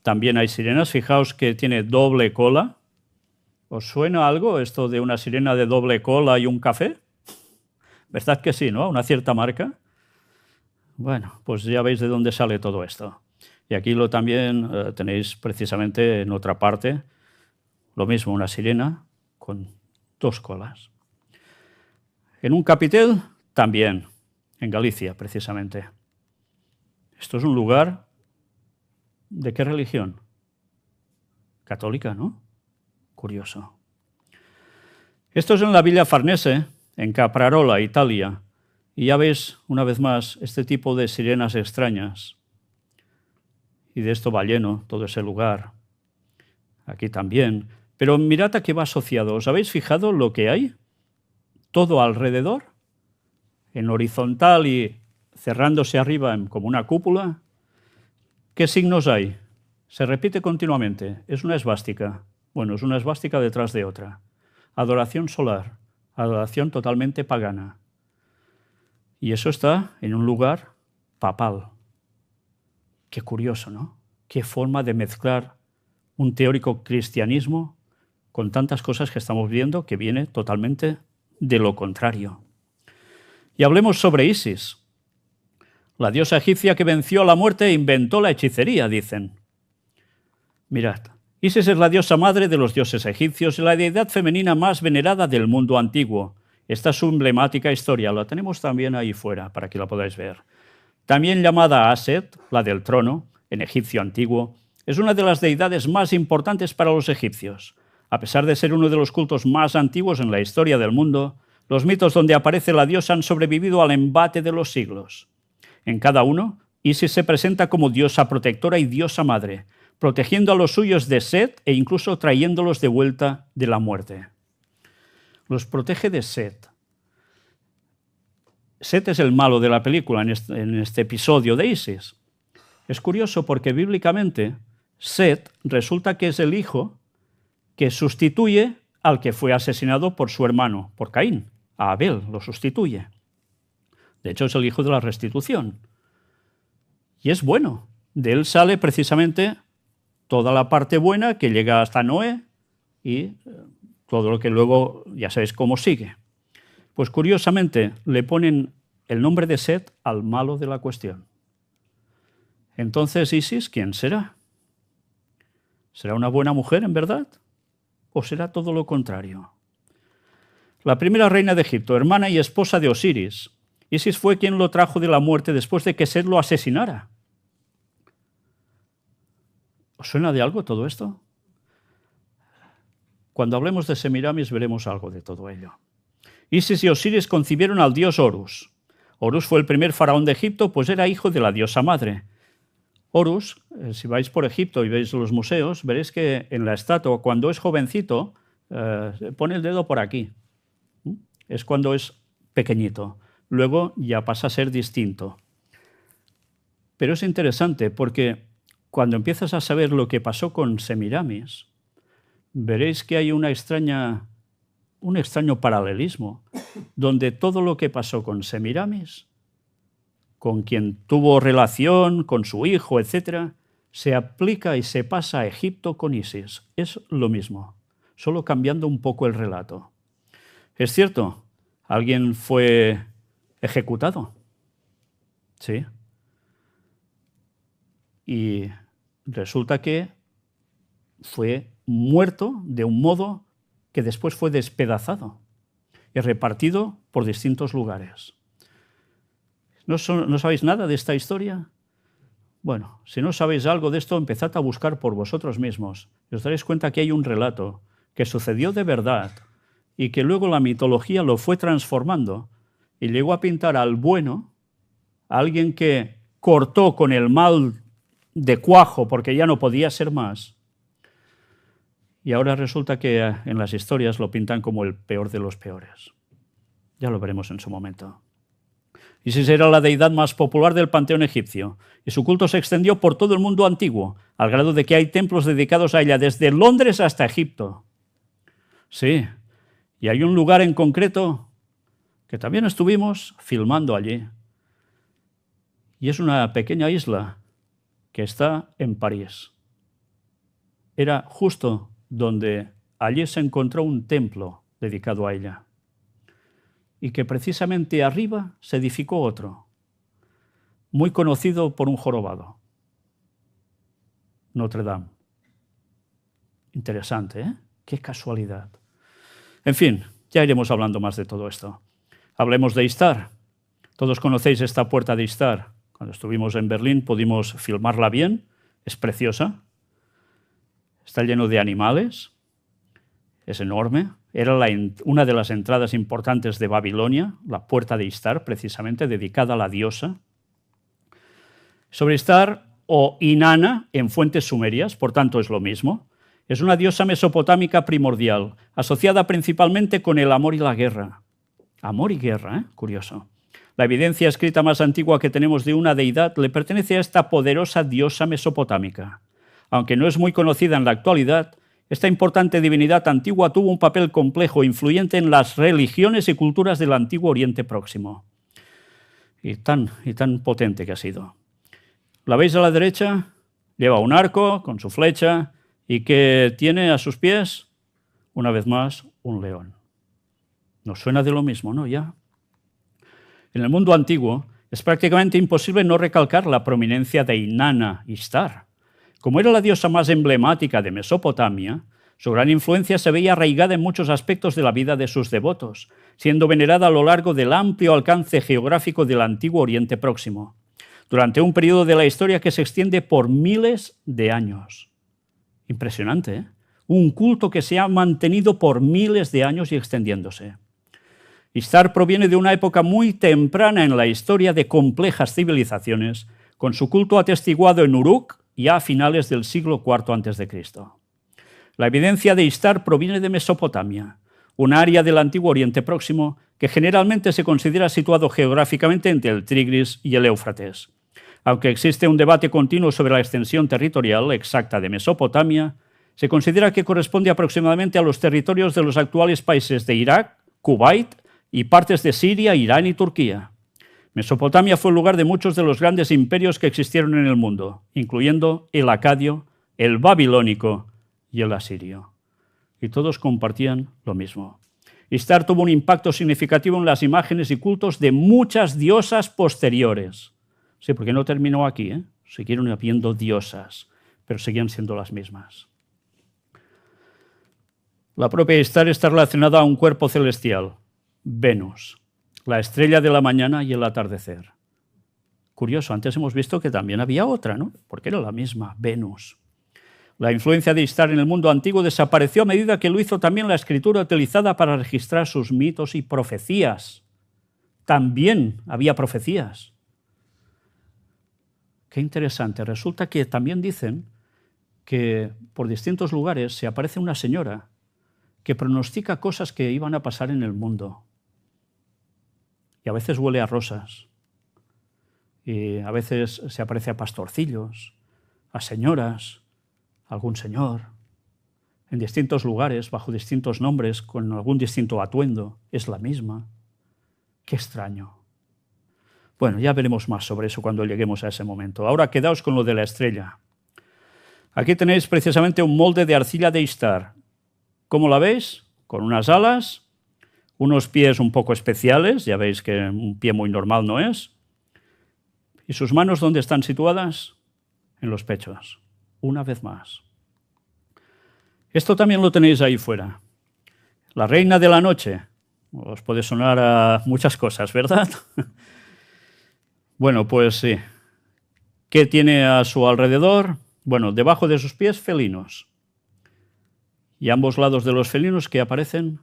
B: También hay sirenas, fijaos que tiene doble cola. ¿Os suena algo esto de una sirena de doble cola y un café? ¿Verdad que sí, no? Una cierta marca. Bueno, pues ya veis de dónde sale todo esto. Y aquí también tenéis precisamente en otra parte lo mismo, una sirena con dos colas. En un capitel también, en Galicia precisamente. Esto es un lugar, ¿de qué religión? Católica, ¿no? Curioso. Esto es en la Villa Farnese, en Caprarola, Italia. Y ya ves, una vez más, este tipo de sirenas extrañas. Y de esto va lleno todo ese lugar. Aquí también. Pero mirad a qué va asociado. ¿Os habéis fijado lo que hay? Todo alrededor, en horizontal y cerrándose arriba como una cúpula. ¿Qué signos hay? Se repite continuamente. Es una esvástica. Bueno, es una esvástica detrás de otra. Adoración solar. Adoración totalmente pagana. Y eso está en un lugar papal. Qué curioso, ¿no? Qué forma de mezclar un teórico cristianismo con tantas cosas que estamos viendo que viene totalmente de lo contrario. Y hablemos sobre Isis, la diosa egipcia que venció a la muerte e inventó la hechicería, dicen. Mirad, Isis es la diosa madre de los dioses egipcios y la deidad femenina más venerada del mundo antiguo. Esta es su emblemática historia, la tenemos también ahí fuera para que la podáis ver. También llamada Aset, la del trono, en egipcio antiguo, es una de las deidades más importantes para los egipcios. A pesar de ser uno de los cultos más antiguos en la historia del mundo, los mitos donde aparece la diosa han sobrevivido al embate de los siglos. En cada uno, Isis se presenta como diosa protectora y diosa madre, protegiendo a los suyos de Set e incluso trayéndolos de vuelta de la muerte. Los protege de Set. Set es el malo de la película en este episodio de Isis. Es curioso porque bíblicamente Set resulta que es el hijo que sustituye al que fue asesinado por su hermano, por Caín. A Abel lo sustituye. De hecho, es el hijo de la restitución. Y es bueno. De él sale precisamente toda la parte buena que llega hasta Noé y todo lo que luego ya sabéis cómo sigue. Pues curiosamente le ponen el nombre de Set al malo de la cuestión. Entonces, Isis, ¿quién será? ¿Será una buena mujer en verdad? ¿O será todo lo contrario? La primera reina de Egipto, hermana y esposa de Osiris. Isis fue quien lo trajo de la muerte después de que Set lo asesinara. ¿Os suena de algo todo esto? Cuando hablemos de Semiramis veremos algo de todo ello. Isis y Osiris concibieron al dios Horus. Horus fue el primer faraón de Egipto, pues era hijo de la diosa madre. Horus, si vais por Egipto y veis los museos, veréis que en la estatua, cuando es jovencito, pone el dedo por aquí. Es cuando es pequeñito. Luego ya pasa a ser distinto. Pero es interesante porque cuando empiezas a saber lo que pasó con Semiramis, veréis que hay un extraño paralelismo, donde todo lo que pasó con Semiramis, con quien tuvo relación, con su hijo, etc., se aplica y se pasa a Egipto con Isis. Es lo mismo, solo cambiando un poco el relato. Es cierto, alguien fue ejecutado, ¿sí? Y resulta que fue muerto de un modo que después fue despedazado y repartido por distintos lugares. ¿No sabéis nada de esta historia? Bueno, si no sabéis algo de esto, empezad a buscar por vosotros mismos y os daréis cuenta que hay un relato que sucedió de verdad y que luego la mitología lo fue transformando y llegó a pintar al bueno, a alguien que cortó con el mal de cuajo porque ya no podía ser más. Y ahora resulta que en las historias lo pintan como el peor de los peores. Ya lo veremos en su momento. Isis era la deidad más popular del panteón egipcio y su culto se extendió por todo el mundo antiguo, al grado de que hay templos dedicados a ella desde Londres hasta Egipto. Sí, y hay un lugar en concreto que también estuvimos filmando allí. Y es una pequeña isla que está en París. Era justo donde allí se encontró un templo dedicado a ella. Y que precisamente arriba se edificó otro, muy conocido por un jorobado. Notre Dame. Interesante, ¿eh? Qué casualidad. En fin, ya iremos hablando más de todo esto. Hablemos de Istar. Todos conocéis esta puerta de Istar. Cuando estuvimos en Berlín pudimos filmarla bien. Es preciosa. Está lleno de animales. Es enorme. era una de las entradas importantes de Babilonia, la puerta de Istar, precisamente, dedicada a la diosa. Sobre Istar o Inanna en fuentes sumerias, por tanto es lo mismo. Es una diosa mesopotámica primordial, asociada principalmente con el amor y la guerra. Amor y guerra, ¿eh? Curioso. La evidencia escrita más antigua que tenemos de una deidad le pertenece a esta poderosa diosa mesopotámica. Aunque no es muy conocida en la actualidad, esta importante divinidad antigua tuvo un papel complejo e influyente en las religiones y culturas del antiguo Oriente Próximo. Y tan potente que ha sido. ¿La veis a la derecha? Lleva un arco con su flecha y que tiene a sus pies, una vez más, un león. Nos suena de lo mismo, ¿no? Ya. En el mundo antiguo es prácticamente imposible no recalcar la prominencia de Inanna Istar. Como era la diosa más emblemática de Mesopotamia, su gran influencia se veía arraigada en muchos aspectos de la vida de sus devotos, siendo venerada a lo largo del amplio alcance geográfico del antiguo Oriente Próximo, durante un periodo de la historia que se extiende por miles de años. Impresionante, ¿eh? Un culto que se ha mantenido por miles de años y extendiéndose. Istar proviene de una época muy temprana en la historia de complejas civilizaciones, con su culto atestiguado en Uruk ya a finales del siglo IV a.C. La evidencia de Istar proviene de Mesopotamia, un área del antiguo Oriente Próximo que generalmente se considera situado geográficamente entre el Tigris y el Éufrates. Aunque existe un debate continuo sobre la extensión territorial exacta de Mesopotamia, se considera que corresponde aproximadamente a los territorios de los actuales países de Irak, Kuwait y partes de Siria, Irán y Turquía. Mesopotamia fue el lugar de muchos de los grandes imperios que existieron en el mundo, incluyendo el acadio, el babilónico y el asirio. Y todos compartían lo mismo. Istar tuvo un impacto significativo en las imágenes y cultos de muchas diosas posteriores. Sí, porque no terminó aquí, ¿eh? Siguieron habiendo diosas, pero seguían siendo las mismas. La propia Istar está relacionada a un cuerpo celestial, Venus, la estrella de la mañana y el atardecer. Curioso, antes hemos visto que también había otra, ¿no? Porque era la misma, Venus. La influencia de Istar en el mundo antiguo desapareció a medida que lo hizo también la escritura utilizada para registrar sus mitos y profecías. También había profecías. Qué interesante. Resulta que también dicen que por distintos lugares se aparece una señora que pronostica cosas que iban a pasar en el mundo. Y a veces huele a rosas. Y a veces se aparece a pastorcillos, a señoras, a algún señor, en distintos lugares, bajo distintos nombres, con algún distinto atuendo. Es la misma. Qué extraño. Bueno, ya veremos más sobre eso cuando lleguemos a ese momento. Ahora quedaos con lo de la estrella. Aquí tenéis precisamente un molde de arcilla de Istar. ¿Cómo la veis? Con unas alas, unos pies un poco especiales, ya veis que un pie muy normal no es. ¿Y sus manos dónde están situadas? En los pechos. Una vez más. Esto también lo tenéis ahí fuera. La reina de la noche. Os puede sonar a muchas cosas, ¿verdad? Bueno, pues sí. ¿Qué tiene a su alrededor? Bueno, debajo de sus pies, felinos. Y a ambos lados de los felinos que aparecen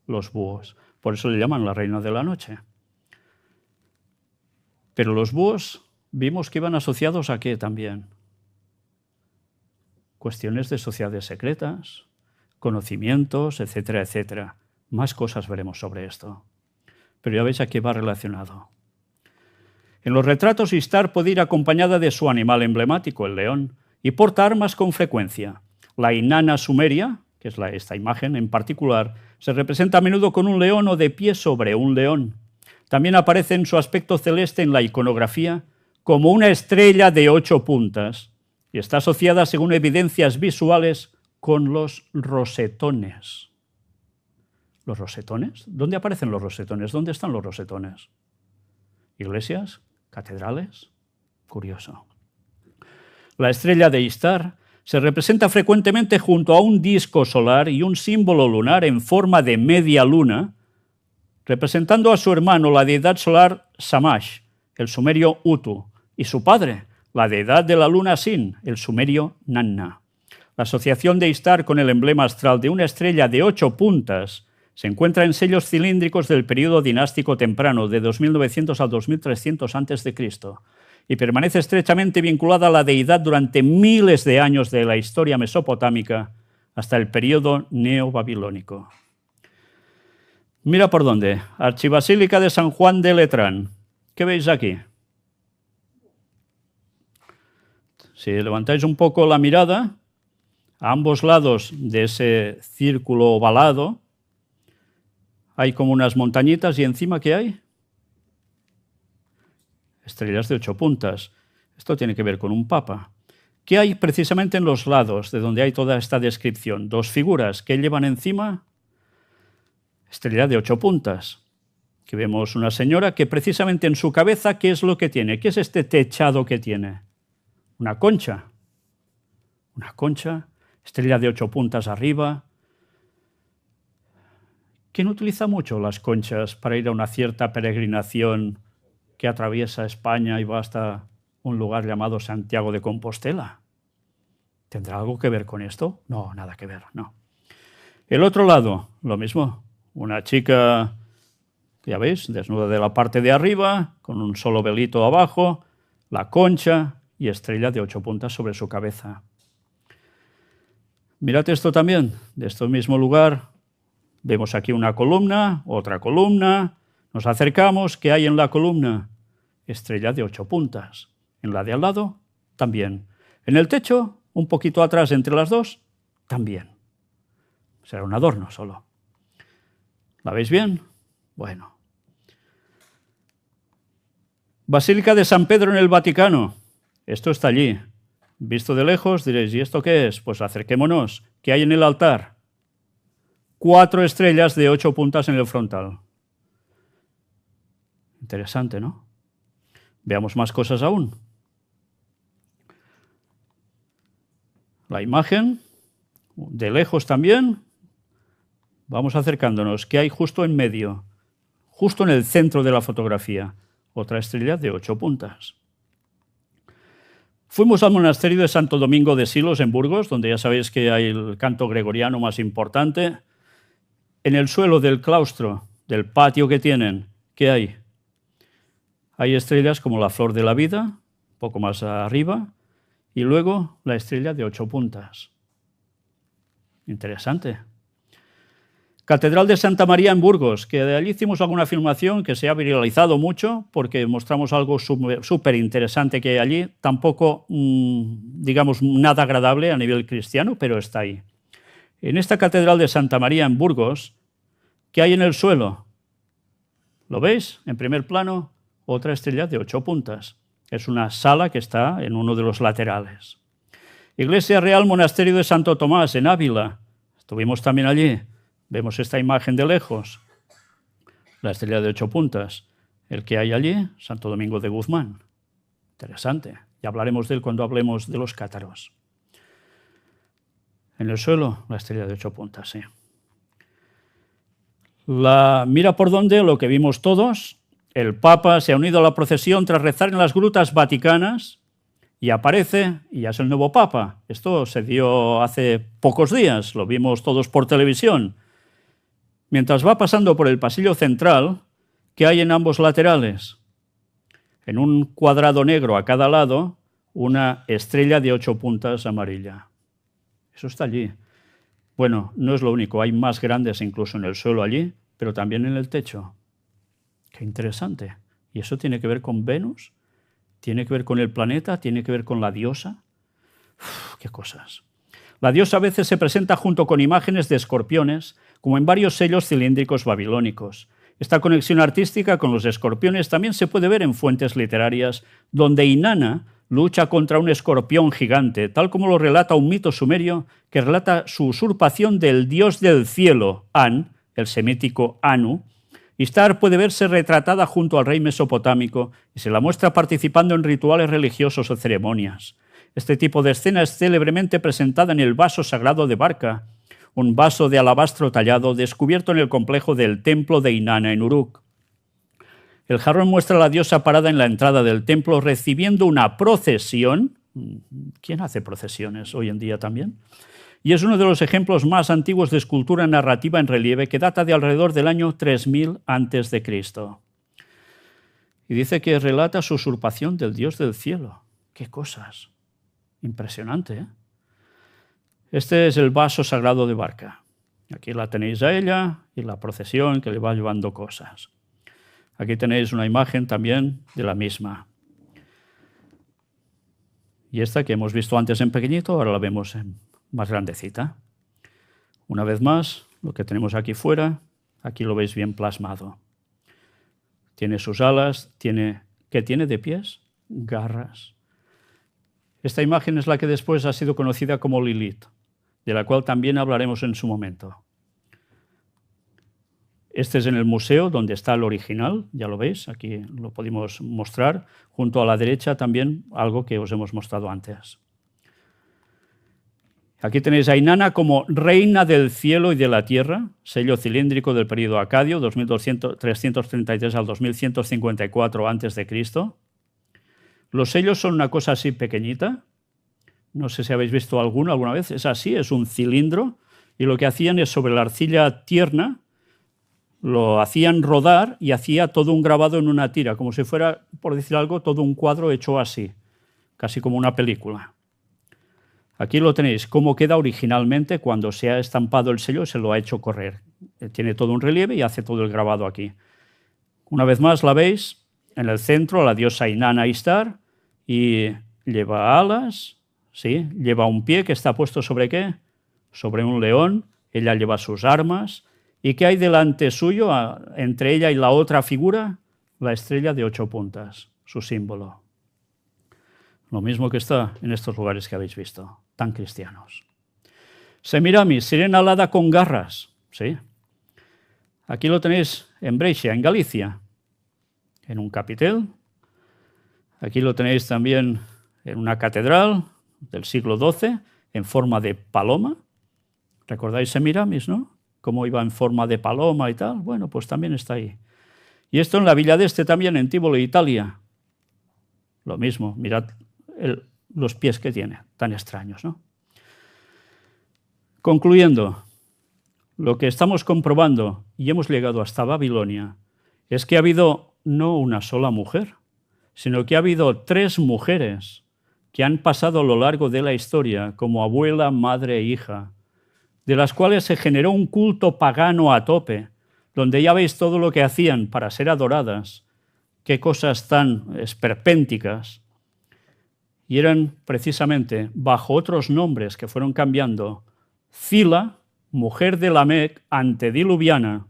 B: los búhos. Por eso le llaman la reina de la noche. Pero los búhos vimos que iban asociados a qué también. Cuestiones de sociedades secretas, conocimientos, etcétera, etcétera. Más cosas veremos sobre esto. Pero ya veis a qué va relacionado. En los retratos Istar puede ir acompañada de su animal emblemático, el león, y porta armas con frecuencia. La Inanna sumeria, que es esta imagen en particular, se representa a menudo con un león o de pie sobre un león. También aparece en su aspecto celeste en la iconografía como una estrella de 8 puntas y está asociada, según evidencias visuales, con los rosetones. ¿Los rosetones? ¿Dónde aparecen los rosetones? ¿Dónde están los rosetones? ¿Iglesias? ¿Catedrales? Curioso. La estrella de Istar se representa frecuentemente junto a un disco solar y un símbolo lunar en forma de media luna, representando a su hermano, la deidad solar Shamash, el sumerio Utu, y su padre, la deidad de la luna Sin, el sumerio Nanna. La asociación de Istar con el emblema astral de una estrella de 8 puntas se encuentra en sellos cilíndricos del período dinástico temprano, de 2900 al 2300 a.C., y permanece estrechamente vinculada a la deidad durante miles de años de la historia mesopotámica hasta el período neobabilónico. Mira por dónde. Archibasílica de San Juan de Letrán. ¿Qué veis aquí? Si levantáis un poco la mirada, a ambos lados de ese círculo ovalado hay como unas montañitas y encima ¿qué hay? Estrellas de 8 puntas. Esto tiene que ver con un papa. ¿Qué hay precisamente en los lados de donde hay toda esta descripción? 2 figuras que llevan encima estrella de 8 puntas. Que vemos una señora que precisamente en su cabeza, ¿qué es lo que tiene? ¿Qué es este techado que tiene? Una concha. Una concha, estrella de 8 puntas arriba. ¿Quién utiliza mucho las conchas para ir a una cierta peregrinación que atraviesa España y va hasta un lugar llamado Santiago de Compostela? ¿Tendrá algo que ver con esto? No, nada que ver, no. El otro lado, lo mismo. Una chica, ya veis, desnuda de la parte de arriba, con un solo velito abajo, la concha y estrella de 8 puntas sobre su cabeza. Mirad esto también, de este mismo lugar. Vemos aquí una columna, otra columna. Nos acercamos, ¿qué hay en la columna? Estrella de 8 puntas. En la de al lado, también. En el techo, un poquito atrás entre las dos, también. Será un adorno solo. ¿La veis bien? Bueno. Basílica de San Pedro en el Vaticano. Esto está allí. Visto de lejos diréis, ¿y esto qué es? Pues acerquémonos. ¿Qué hay en el altar? 4 estrellas de 8 puntas en el frontal. Interesante, ¿no? Veamos más cosas aún. La imagen, de lejos también. Vamos acercándonos. ¿Qué hay justo en medio? Justo en el centro de la fotografía. Otra estrella de 8 puntas. Fuimos al monasterio de Santo Domingo de Silos, en Burgos, donde ya sabéis que hay el canto gregoriano más importante. En el suelo del claustro, del patio que tienen, ¿qué hay? Hay estrellas como la flor de la vida, un poco más arriba, y luego la estrella de 8 puntas. Interesante. Catedral de Santa María en Burgos, que de allí hicimos alguna filmación que se ha viralizado mucho porque mostramos algo súper interesante que hay allí, tampoco, digamos, nada agradable a nivel cristiano, pero está ahí. En esta Catedral de Santa María en Burgos, ¿qué hay en el suelo? ¿Lo veis? En primer plano, otra estrella de 8 puntas. Es una sala que está en uno de los laterales. Iglesia Real Monasterio de Santo Tomás en Ávila. Estuvimos también allí. Vemos esta imagen de lejos, la estrella de 8 puntas. El que hay allí, Santo Domingo de Guzmán. Interesante. Ya hablaremos de él cuando hablemos de los cátaros. En el suelo, la estrella de 8 puntas, sí. Mira por dónde, lo que vimos todos. El Papa se ha unido a la procesión tras rezar en las grutas vaticanas y aparece, y ya es el nuevo Papa. Esto se dio hace pocos días, lo vimos todos por televisión. Mientras va pasando por el pasillo central, ¿qué hay en ambos laterales? En un cuadrado negro a cada lado, una estrella de 8 puntas amarilla. Eso está allí. Bueno, no es lo único, hay más grandes incluso en el suelo allí, pero también en el techo. Qué interesante. ¿Y eso tiene que ver con Venus? ¿Tiene que ver con el planeta? ¿Tiene que ver con la diosa? Uf, qué cosas. La diosa a veces se presenta junto con imágenes de escorpiones, como en varios sellos cilíndricos babilónicos. Esta conexión artística con los escorpiones también se puede ver en fuentes literarias, donde Inanna lucha contra un escorpión gigante, tal como lo relata un mito sumerio que relata su usurpación del dios del cielo, An, el semítico Anu. Istar puede verse retratada junto al rey mesopotámico y se la muestra participando en rituales religiosos o ceremonias. Este tipo de escena es célebremente presentada en el vaso sagrado de Barca, un vaso de alabastro tallado descubierto en el complejo del templo de Inanna en Uruk. El jarrón muestra a la diosa parada en la entrada del templo recibiendo una procesión ¿Quién hace procesiones hoy en día también? Y es uno de los ejemplos más antiguos de escultura narrativa en relieve que data de alrededor del año 3000 a.C. Y dice que relata su usurpación del Dios del cielo. ¡Qué cosas! Impresionante, ¿eh? Este es el vaso sagrado de Barca. Aquí la tenéis a ella y la procesión que le va llevando cosas. Aquí tenéis una imagen también de la misma. Y esta que hemos visto antes en pequeñito, ahora la vemos en más grandecita. Una vez más, lo que tenemos aquí fuera, aquí lo veis bien plasmado. Tiene sus alas, ¿qué tiene de pies? Garras. Esta imagen es la que después ha sido conocida como Lilith, de la cual también hablaremos en su momento. Este es en el museo donde está el original, ya lo veis, aquí lo podemos mostrar. Junto a la derecha también algo que os hemos mostrado antes. Aquí tenéis a Inanna como reina del cielo y de la tierra, sello cilíndrico del período acadio, 2333 al 2154 a.C. Los sellos son una cosa así pequeñita, no sé si habéis visto alguno alguna vez, es así, es un cilindro, y lo que hacían es sobre la arcilla tierna, lo hacían rodar y hacía todo un grabado en una tira, como si fuera, por decir algo, todo un cuadro hecho así, casi como una película. Aquí lo tenéis, cómo queda originalmente cuando se ha estampado el sello, se lo ha hecho correr. Tiene todo un relieve y hace todo el grabado aquí. Una vez más la veis, en el centro la diosa Inanna Ishtar, y lleva alas, ¿sí? Lleva un pie que está puesto ¿sobre qué? Sobre un león, ella lleva sus armas. ¿Y qué hay delante suyo, entre ella y la otra figura? La estrella de 8 puntas, su símbolo. Lo mismo que está en estos lugares que habéis visto, tan cristianos. Semiramis, sirena alada con garras. ¿Sí? Aquí lo tenéis en Brescia, en Galicia, en un capitel. Aquí lo tenéis también en una catedral del siglo XII, en forma de paloma. ¿Recordáis Semiramis, no? Cómo iba en forma de paloma y tal. Bueno, pues también está ahí. Y esto en la Villa d'Este también, en Tivoli, Italia. Lo mismo, mirad los pies que tiene, tan extraños, ¿no? Concluyendo, lo que estamos comprobando, y hemos llegado hasta Babilonia, es que ha habido no una sola mujer, sino que ha habido 3 mujeres que han pasado a lo largo de la historia como abuela, madre e hija, de las cuales se generó un culto pagano a tope, donde ya veis todo lo que hacían para ser adoradas, qué cosas tan esperpénticas, y eran precisamente bajo otros nombres que fueron cambiando. Zila, mujer de Lamec, antediluviana,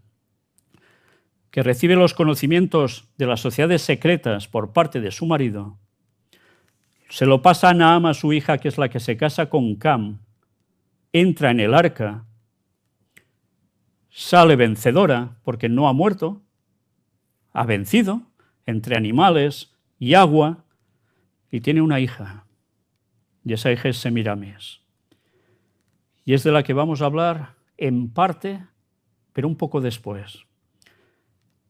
B: que recibe los conocimientos de las sociedades secretas por parte de su marido, se lo pasa a Naama, su hija, que es la que se casa con Cam, entra en el arca, sale vencedora porque no ha muerto, ha vencido entre animales y agua y tiene una hija. Y esa hija es Semiramis. Y es de la que vamos a hablar en parte, pero un poco después.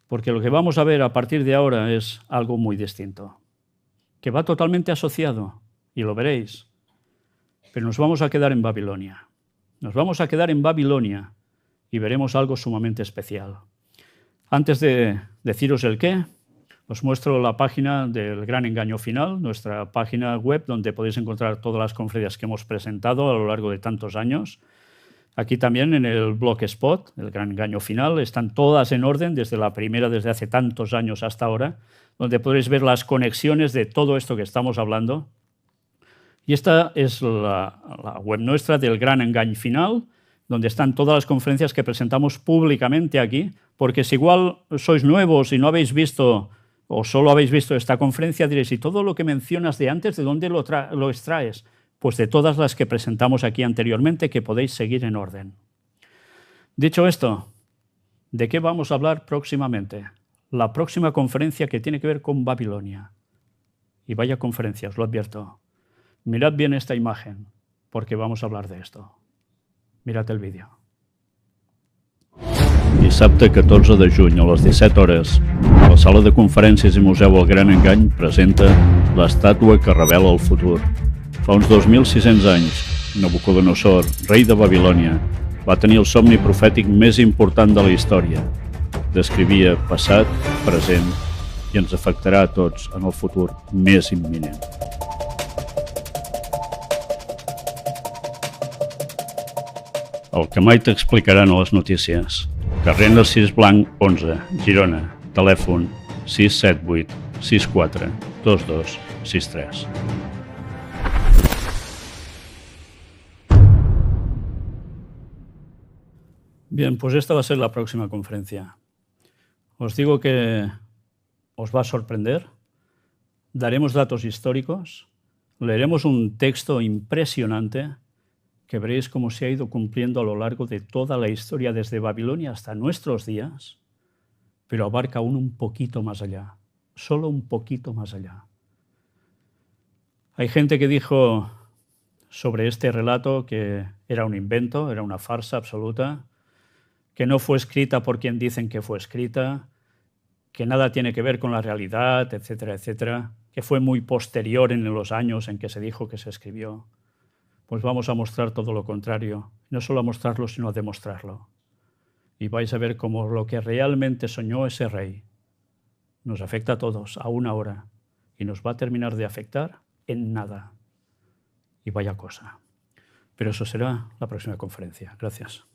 B: Porque lo que vamos a ver a partir de ahora es algo muy distinto, que va totalmente asociado, y lo veréis, pero nos vamos a quedar en Babilonia. Nos vamos a quedar en Babilonia y veremos algo sumamente especial. Antes de deciros el qué, os muestro la página del Gran Engaño Final, nuestra página web donde podéis encontrar todas las conferencias que hemos presentado a lo largo de tantos años. Aquí también en el Blogspot, el Gran Engaño Final, están todas en orden, desde la primera, desde hace tantos años hasta ahora, donde podréis ver las conexiones de todo esto que estamos hablando. Y esta es la web nuestra del Gran Engaño Final, donde están todas las conferencias que presentamos públicamente aquí, porque si igual sois nuevos y no habéis visto o solo habéis visto esta conferencia, diréis, ¿y todo lo que mencionas de antes, de dónde lo extraes? Pues de todas las que presentamos aquí anteriormente, que podéis seguir en orden. Dicho esto, ¿de qué vamos a hablar próximamente? La próxima conferencia que tiene que ver con Babilonia. Y vaya conferencia, os lo advierto. Mirad bien esta imagen, porque vamos a hablar de esto. Mirad el vídeo.
E: Dissabte 14 de juny a les 17 hores, la Sala de Conferències i Museu El Gran Engany presenta l'estàtua que revela el futur. Fa uns 2.600 anys, Nabucodonosor, rei de Babilònia, va tenir el somni profètic més important de la història. Descrivia passat, present i ens afectarà a tots en el futur més imminent. El que mai t'explicaran a les notícies. Carrer Narcís Blanc, 11, Girona. Telèfon 678 64 22 63.
B: Bien, pues esta va a ser la próxima conferencia. Os digo que os va a sorprender. Daremos datos históricos, leeremos un texto impresionante que veréis cómo se ha ido cumpliendo a lo largo de toda la historia, desde Babilonia hasta nuestros días, pero abarca aún un poquito más allá, solo un poquito más allá. Hay gente que dijo sobre este relato que era un invento, era una farsa absoluta, que no fue escrita por quien dicen que fue escrita, que nada tiene que ver con la realidad, etcétera, etcétera, que fue muy posterior en los años en que se dijo que se escribió. Pues vamos a mostrar todo lo contrario, no solo a mostrarlo, sino a demostrarlo. Y vais a ver cómo lo que realmente soñó ese rey nos afecta a todos, aún ahora, y nos va a terminar de afectar en nada. Y vaya cosa. Pero eso será la próxima conferencia. Gracias.